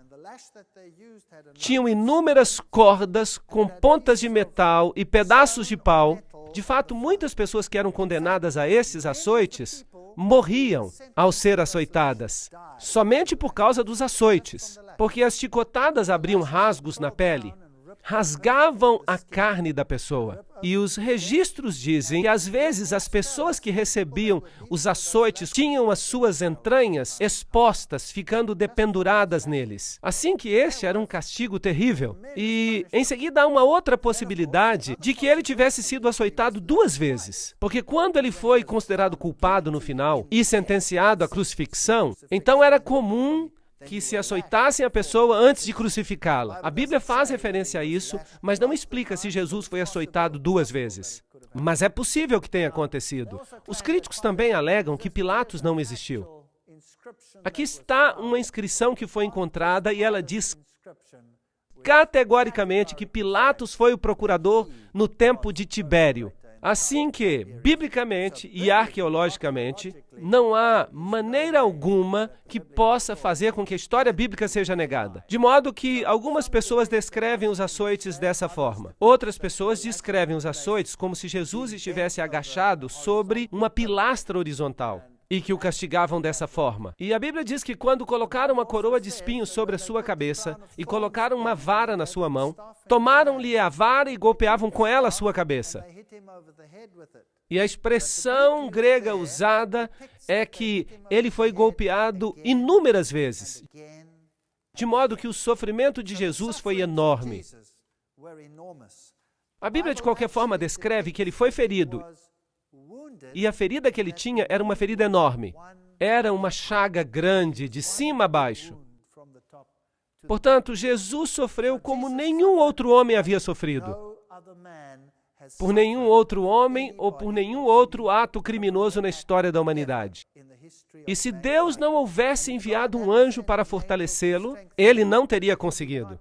tinham inúmeras cordas com pontas de metal e pedaços de pau. De fato, muitas pessoas que eram condenadas a esses açoites morriam ao ser açoitadas, somente por causa dos açoites, porque as chicotadas abriam rasgos na pele, rasgavam a carne da pessoa. E os registros dizem que, às vezes, as pessoas que recebiam os açoites tinham as suas entranhas expostas, ficando dependuradas neles. Assim que este era um castigo terrível. E, em seguida, há uma outra possibilidade de que ele tivesse sido açoitado 2 vezes. Porque quando ele foi considerado culpado no final e sentenciado à crucifixão, então era comum que se açoitassem a pessoa antes de crucificá-la. A Bíblia faz referência a isso, mas não explica se Jesus foi açoitado 2 vezes. Mas é possível que tenha acontecido. Os críticos também alegam que Pilatos não existiu. Aqui está uma inscrição que foi encontrada e ela diz categoricamente que Pilatos foi o procurador no tempo de Tibério. Assim que, biblicamente e arqueologicamente, não há maneira alguma que possa fazer com que a história bíblica seja negada. De modo que algumas pessoas descrevem os açoites dessa forma. Outras pessoas descrevem os açoites como se Jesus estivesse agachado sobre uma pilastra horizontal e que o castigavam dessa forma. E a Bíblia diz que quando colocaram uma coroa de espinhos sobre a sua cabeça e colocaram uma vara na sua mão, tomaram-lhe a vara e golpeavam com ela a sua cabeça. E a expressão grega usada é que ele foi golpeado inúmeras vezes, de modo que o sofrimento de Jesus foi enorme. A Bíblia, de qualquer forma, descreve que ele foi ferido, e a ferida que ele tinha era uma ferida enorme. Era uma chaga grande, de cima a baixo. Portanto, Jesus sofreu como nenhum outro homem havia sofrido. Por nenhum outro homem ou por nenhum outro ato criminoso na história da humanidade. E se Deus não houvesse enviado um anjo para fortalecê-lo, ele não teria conseguido.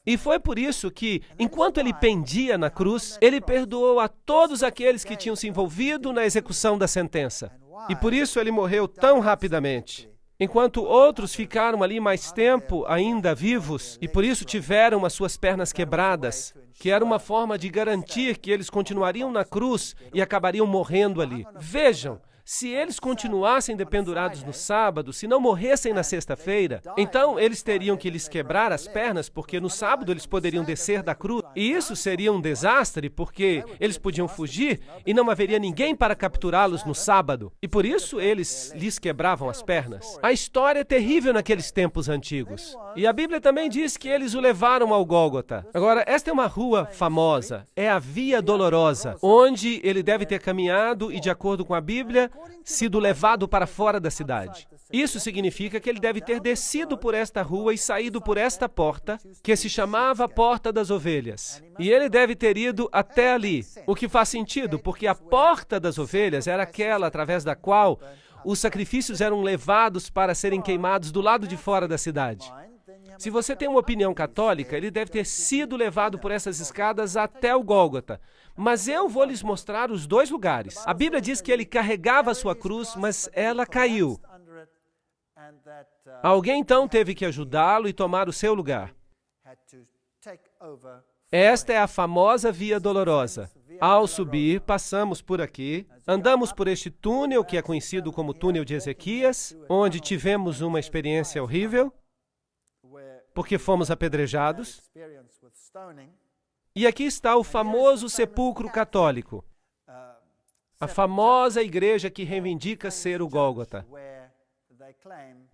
E foi por isso que, enquanto ele pendia na cruz, ele perdoou a todos aqueles que tinham se envolvido na execução da sentença. E por isso ele morreu tão rapidamente. Enquanto outros ficaram ali mais tempo ainda vivos, e por isso tiveram as suas pernas quebradas, que era uma forma de garantir que eles continuariam na cruz e acabariam morrendo ali. Vejam, se eles continuassem dependurados no sábado, se não morressem na sexta-feira, então eles teriam que lhes quebrar as pernas, porque no sábado eles poderiam descer da cruz. E isso seria um desastre, porque eles podiam fugir e não haveria ninguém para capturá-los no sábado. E por isso eles lhes quebravam as pernas. A história é terrível naqueles tempos antigos. E a Bíblia também diz que eles o levaram ao Gólgota. Agora, esta é uma rua famosa, é a Via Dolorosa, onde ele deve ter caminhado e, de acordo com a Bíblia, sido levado para fora da cidade. Isso significa que ele deve ter descido por esta rua e saído por esta porta, que se chamava Porta das Ovelhas. E ele deve ter ido até ali, o que faz sentido, porque a Porta das Ovelhas era aquela através da qual os sacrifícios eram levados para serem queimados do lado de fora da cidade. Se você tem uma opinião católica, ele deve ter sido levado por essas escadas até o Gólgota. Mas eu vou lhes mostrar os 2 lugares. A Bíblia diz que ele carregava a sua cruz, mas ela caiu. Alguém então teve que ajudá-lo e tomar o seu lugar. Esta é a famosa Via Dolorosa. Ao subir, passamos por aqui, andamos por este túnel que é conhecido como Túnel de Ezequias, onde tivemos uma experiência horrível, porque fomos apedrejados. E aqui está o famoso sepulcro católico, a famosa igreja que reivindica ser o Gólgota.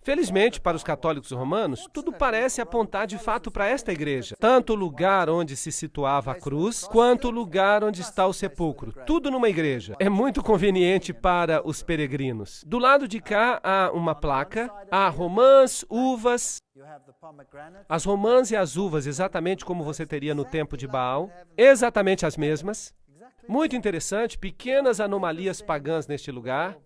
Felizmente, para os católicos romanos, tudo parece apontar de fato para esta igreja. Tanto o lugar onde se situava a cruz, quanto o lugar onde está o sepulcro. Tudo numa igreja. É muito conveniente para os peregrinos. Do lado de cá há uma placa, há romãs, uvas. As romãs e as uvas, exatamente como você teria no tempo de Baal. Exatamente as mesmas. Muito interessante, pequenas anomalias pagãs neste lugar.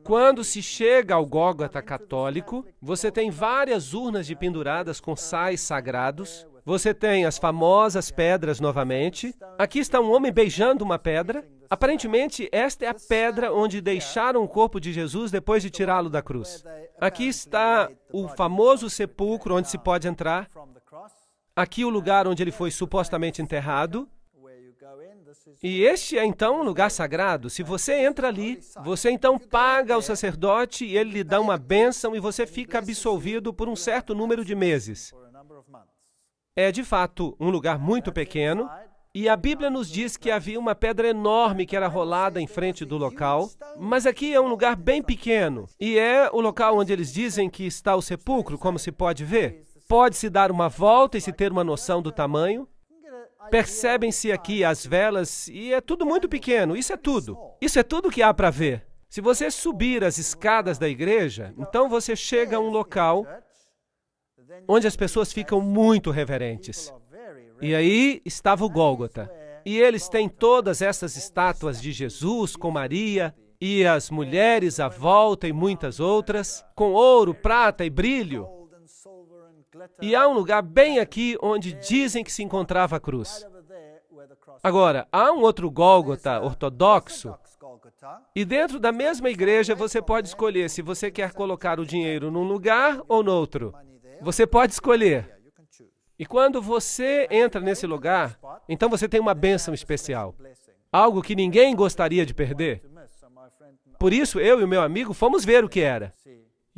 Quando se chega ao Gólgota católico, você tem várias urnas de penduradas com sais sagrados. Você tem as famosas pedras novamente. Aqui está um homem beijando uma pedra. Aparentemente, esta é a pedra onde deixaram o corpo de Jesus depois de tirá-lo da cruz. Aqui está o famoso sepulcro onde se pode entrar. Aqui o lugar onde ele foi supostamente enterrado. E este é então um lugar sagrado. Se você entra ali, você então paga ao sacerdote e ele lhe dá uma bênção e você fica absolvido por um certo número de meses. É de fato um lugar muito pequeno e a Bíblia nos diz que havia uma pedra enorme que era rolada em frente do local, mas aqui é um lugar bem pequeno e é o local onde eles dizem que está o sepulcro, como se pode ver. Pode-se dar uma volta e se ter uma noção do tamanho. Percebem-se aqui as velas e é tudo muito pequeno. Isso é tudo. Isso é tudo que há para ver. Se você subir as escadas da igreja, então você chega a um local onde as pessoas ficam muito reverentes. E aí estava o Gólgota. E eles têm todas essas estátuas de Jesus com Maria e as mulheres à volta e muitas outras, com ouro, prata e brilho. E há um lugar bem aqui onde dizem que se encontrava a cruz. Agora, há um outro Gólgota ortodoxo, e dentro da mesma igreja você pode escolher se você quer colocar o dinheiro num lugar ou no outro. Você pode escolher. E quando você entra nesse lugar, então você tem uma bênção especial. Algo que ninguém gostaria de perder. Por isso, eu e o meu amigo fomos ver o que era.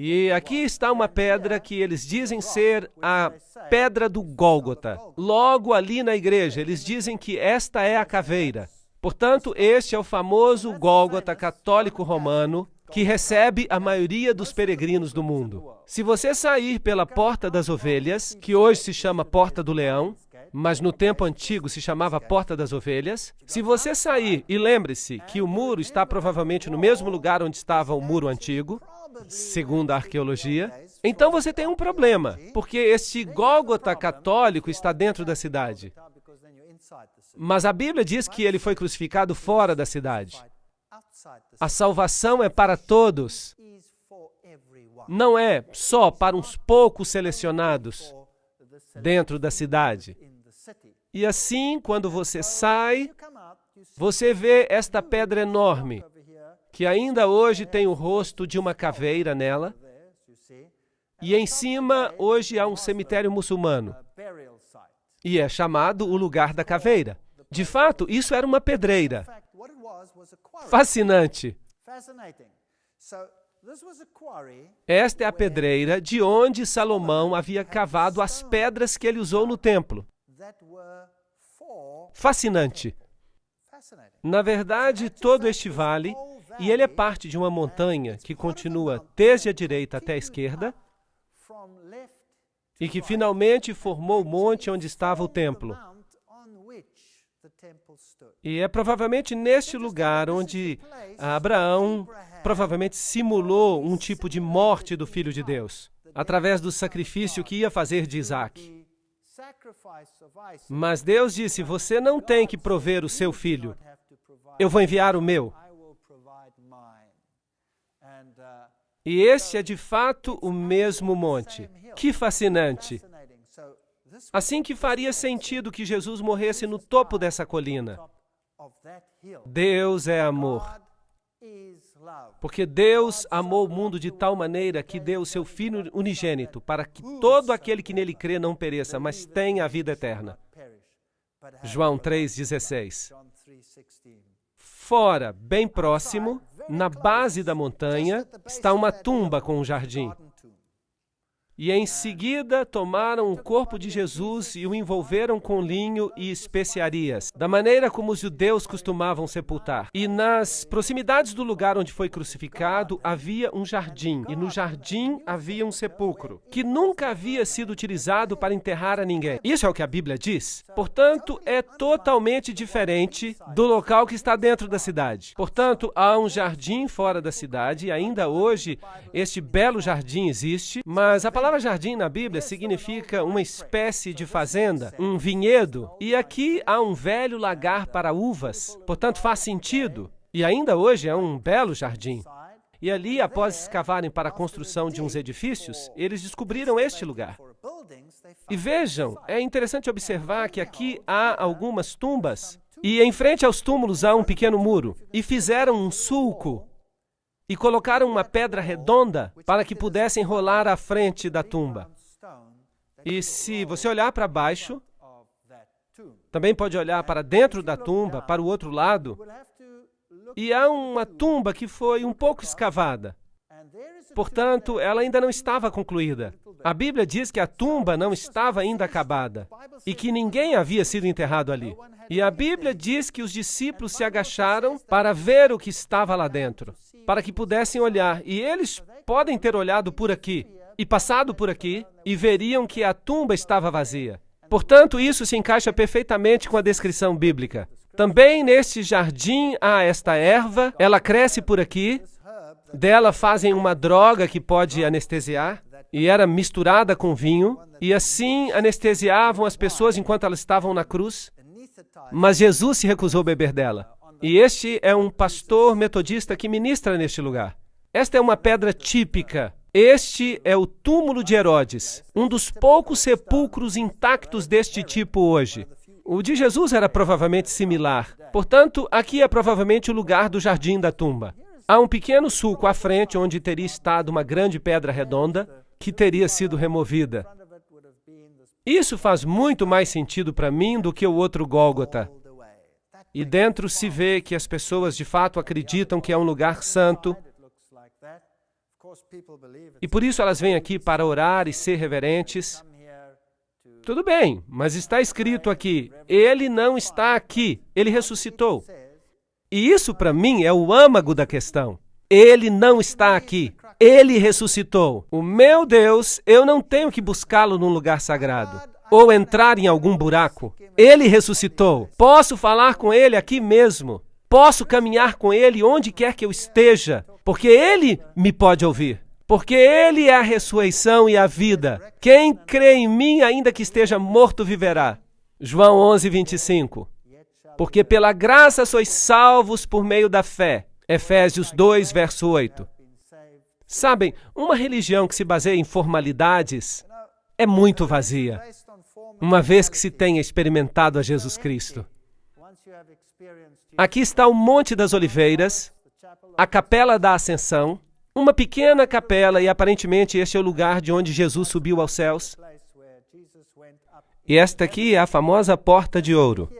E aqui está uma pedra que eles dizem ser a pedra do Gólgota. Logo ali na igreja, eles dizem que esta é a caveira. Portanto, este é o famoso Gólgota católico romano que recebe a maioria dos peregrinos do mundo. Se você sair pela Porta das Ovelhas, que hoje se chama Porta do Leão, mas no tempo antigo se chamava Porta das Ovelhas, se você sair, e lembre-se que o muro está provavelmente no mesmo lugar onde estava o muro antigo, segundo a arqueologia, então você tem um problema, porque este Gólgota católico está dentro da cidade. Mas a Bíblia diz que ele foi crucificado fora da cidade. A salvação é para todos. Não é só para uns poucos selecionados dentro da cidade. E assim, quando você sai, você vê esta pedra enorme, que ainda hoje tem o rosto de uma caveira nela, e em cima hoje há um cemitério muçulmano, e é chamado o lugar da caveira. De fato, isso era uma pedreira. Fascinante. Esta é a pedreira de onde Salomão havia cavado as pedras que ele usou no templo. Fascinante. Na verdade, todo este vale, e ele é parte de uma montanha que continua desde a direita até a esquerda, e que finalmente formou o monte onde estava o templo. E é provavelmente neste lugar onde Abraão provavelmente simulou um tipo de morte do Filho de Deus, através do sacrifício que ia fazer de Isaac. Mas Deus disse, você não tem que prover o seu filho, eu vou enviar o meu. E este é de fato o mesmo monte. Que fascinante! Assim que faria sentido que Jesus morresse no topo dessa colina. Deus é amor. Porque Deus amou o mundo de tal maneira que deu o seu Filho unigênito para que todo aquele que nele crê não pereça, mas tenha a vida eterna. João 3,16. Fora, bem próximo, na base da montanha, está uma tumba com um jardim. E em seguida tomaram o corpo de Jesus e o envolveram com linho e especiarias, da maneira como os judeus costumavam sepultar. E nas proximidades do lugar onde foi crucificado havia um jardim, e no jardim havia um sepulcro, que nunca havia sido utilizado para enterrar a ninguém. Isso é o que a Bíblia diz. Portanto, é totalmente diferente do local que está dentro da cidade. Portanto, há um jardim fora da cidade, e ainda hoje este belo jardim existe, mas a palavra jardim na Bíblia significa uma espécie de fazenda, um vinhedo, e aqui há um velho lagar para uvas, portanto faz sentido, e ainda hoje é um belo jardim. E ali, após escavarem para a construção de uns edifícios, eles descobriram este lugar. E vejam, é interessante observar que aqui há algumas tumbas, e em frente aos túmulos há um pequeno muro, e fizeram um sulco, e colocaram uma pedra redonda para que pudessem rolar à frente da tumba. E se você olhar para baixo, também pode olhar para dentro da tumba, para o outro lado, e há uma tumba que foi um pouco escavada. Portanto, ela ainda não estava concluída. A Bíblia diz que a tumba não estava ainda acabada e que ninguém havia sido enterrado ali. E a Bíblia diz que os discípulos se agacharam para ver o que estava lá dentro, para que pudessem olhar. E eles podem ter olhado por aqui e passado por aqui e veriam que a tumba estava vazia. Portanto, isso se encaixa perfeitamente com a descrição bíblica. Também neste jardim há esta erva, ela cresce por aqui, dela fazem uma droga que pode anestesiar, e era misturada com vinho, e assim anestesiavam as pessoas enquanto elas estavam na cruz, mas Jesus se recusou a beber dela. E este é um pastor metodista que ministra neste lugar. Esta é uma pedra típica. Este é o túmulo de Herodes, um dos poucos sepulcros intactos deste tipo hoje. O de Jesus era provavelmente similar. Portanto, aqui é provavelmente o lugar do jardim da tumba. Há um pequeno sulco à frente onde teria estado uma grande pedra redonda que teria sido removida. Isso faz muito mais sentido para mim do que o outro Gólgota. E dentro se vê que as pessoas de fato acreditam que é um lugar santo. E por isso elas vêm aqui para orar e ser reverentes. Tudo bem, mas está escrito aqui, ele não está aqui, ele ressuscitou. E isso para mim é o âmago da questão. Ele não está aqui, ele ressuscitou. O meu Deus, eu não tenho que buscá-lo num lugar sagrado ou entrar em algum buraco. Ele ressuscitou. Posso falar com ele aqui mesmo. Posso caminhar com ele onde quer que eu esteja, porque ele me pode ouvir. Porque ele é a ressurreição e a vida. Quem crê em mim, ainda que esteja morto, viverá. João 11:25. Porque pela graça sois salvos por meio da fé. Efésios 2, verso 8. Sabem, uma religião que se baseia em formalidades é muito vazia, uma vez que se tenha experimentado a Jesus Cristo. Aqui está o Monte das Oliveiras, a Capela da Ascensão, uma pequena capela, e aparentemente este é o lugar de onde Jesus subiu aos céus. E esta aqui é a famosa Porta de Ouro.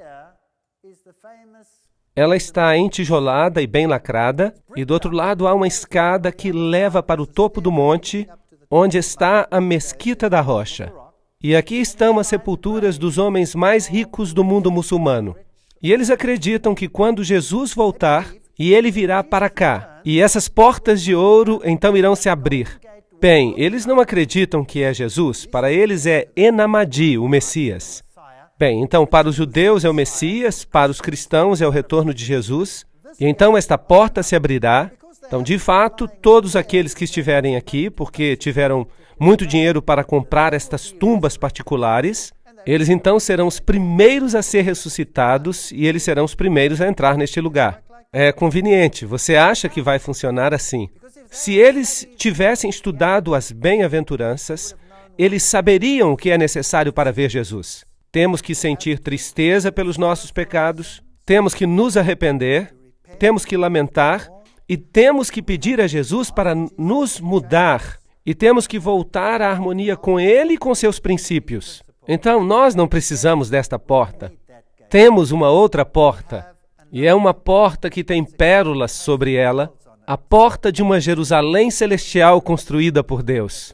Ela está entijolada e bem lacrada, e do outro lado há uma escada que leva para o topo do monte, onde está a Mesquita da Rocha. E aqui estão as sepulturas dos homens mais ricos do mundo muçulmano. E eles acreditam que quando Jesus voltar, e ele virá para cá, e essas portas de ouro então irão se abrir. Bem, eles não acreditam que é Jesus, para eles é Enamadi, o Messias. Bem, então para os judeus é o Messias, para os cristãos é o retorno de Jesus, e então esta porta se abrirá. Então, de fato, todos aqueles que estiverem aqui, porque tiveram muito dinheiro para comprar estas tumbas particulares, eles então serão os primeiros a ser ressuscitados e eles serão os primeiros a entrar neste lugar. É conveniente, você acha que vai funcionar assim? Se eles tivessem estudado as bem-aventuranças, eles saberiam o que é necessário para ver Jesus. Temos que sentir tristeza pelos nossos pecados, temos que nos arrepender, temos que lamentar e temos que pedir a Jesus para nos mudar e temos que voltar à harmonia com Ele e com seus princípios. Então, nós não precisamos desta porta. Temos uma outra porta, e é uma porta que tem pérolas sobre ela, a porta de uma Jerusalém celestial construída por Deus.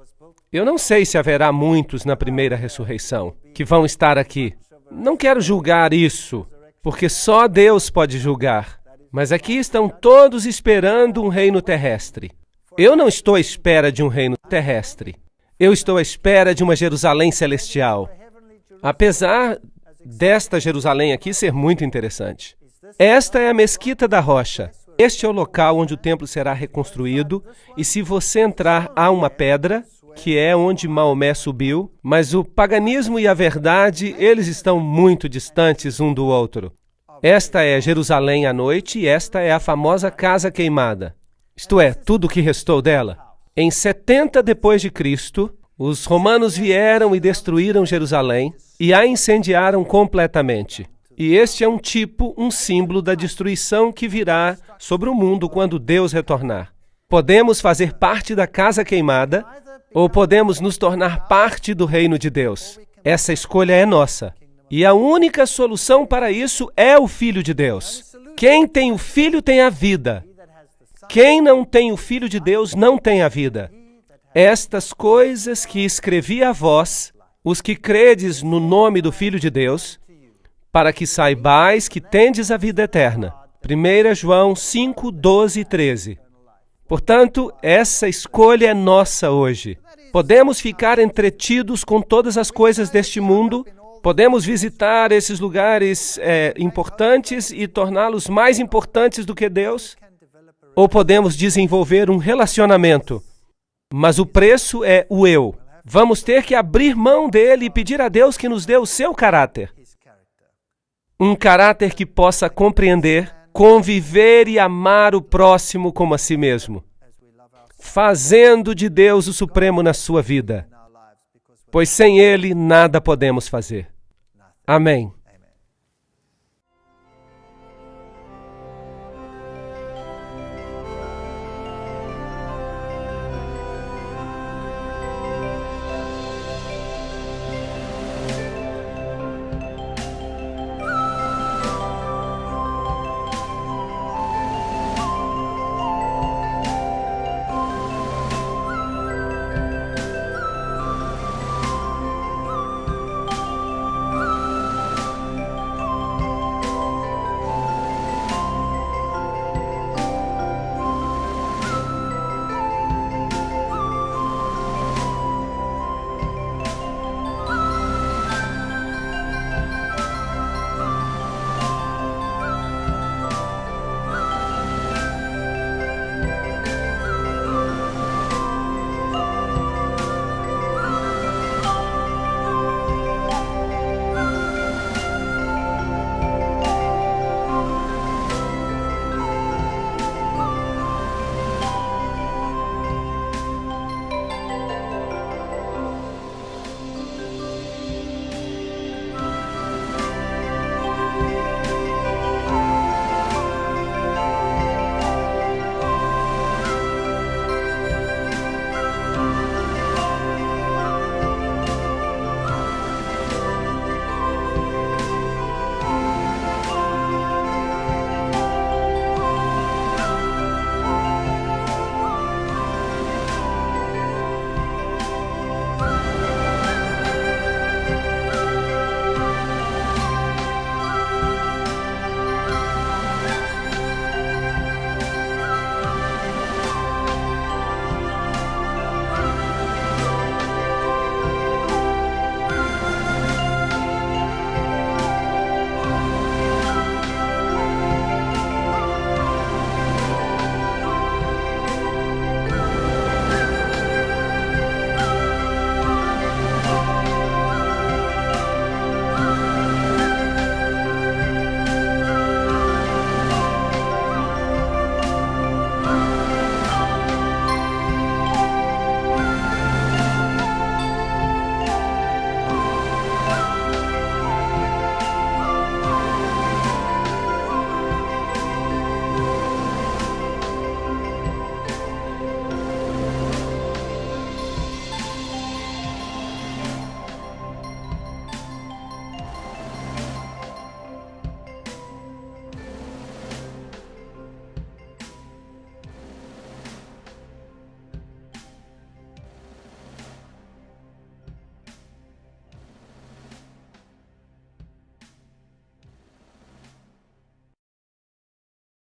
Eu não sei se haverá muitos na primeira ressurreição que vão estar aqui. Não quero julgar isso, porque só Deus pode julgar. Mas aqui estão todos esperando um reino terrestre. Eu não estou à espera de um reino terrestre. Eu estou à espera de uma Jerusalém celestial. Apesar desta Jerusalém aqui ser muito interessante. Esta é a Mesquita da Rocha. Este é o local onde o templo será reconstruído, e se você entrar, há uma pedra, que é onde Maomé subiu, mas o paganismo e a verdade, eles estão muito distantes um do outro. Esta é Jerusalém à noite, e esta é a famosa Casa Queimada. Isto é, tudo o que restou dela. Em 70 depois de Cristo, os romanos vieram e destruíram Jerusalém e a incendiaram completamente. E este é um símbolo da destruição que virá sobre o mundo quando Deus retornar. Podemos fazer parte da Casa Queimada ou podemos nos tornar parte do reino de Deus. Essa escolha é nossa. E a única solução para isso é o Filho de Deus. Quem tem o Filho tem a vida. Quem não tem o Filho de Deus não tem a vida. Estas coisas que escrevi a vós, os que credes no nome do Filho de Deus, para que saibais que tendes a vida eterna. 1 João 5, 12 e 13. Portanto, essa escolha é nossa hoje. Podemos ficar entretidos com todas as coisas deste mundo, podemos visitar esses lugares importantes e torná-los mais importantes do que Deus, ou podemos desenvolver um relacionamento. Mas o preço é o eu. Vamos ter que abrir mão dele e pedir a Deus que nos dê o seu caráter. Um caráter que possa compreender, conviver e amar o próximo como a si mesmo, fazendo de Deus o supremo na sua vida, pois sem ele nada podemos fazer. Amém.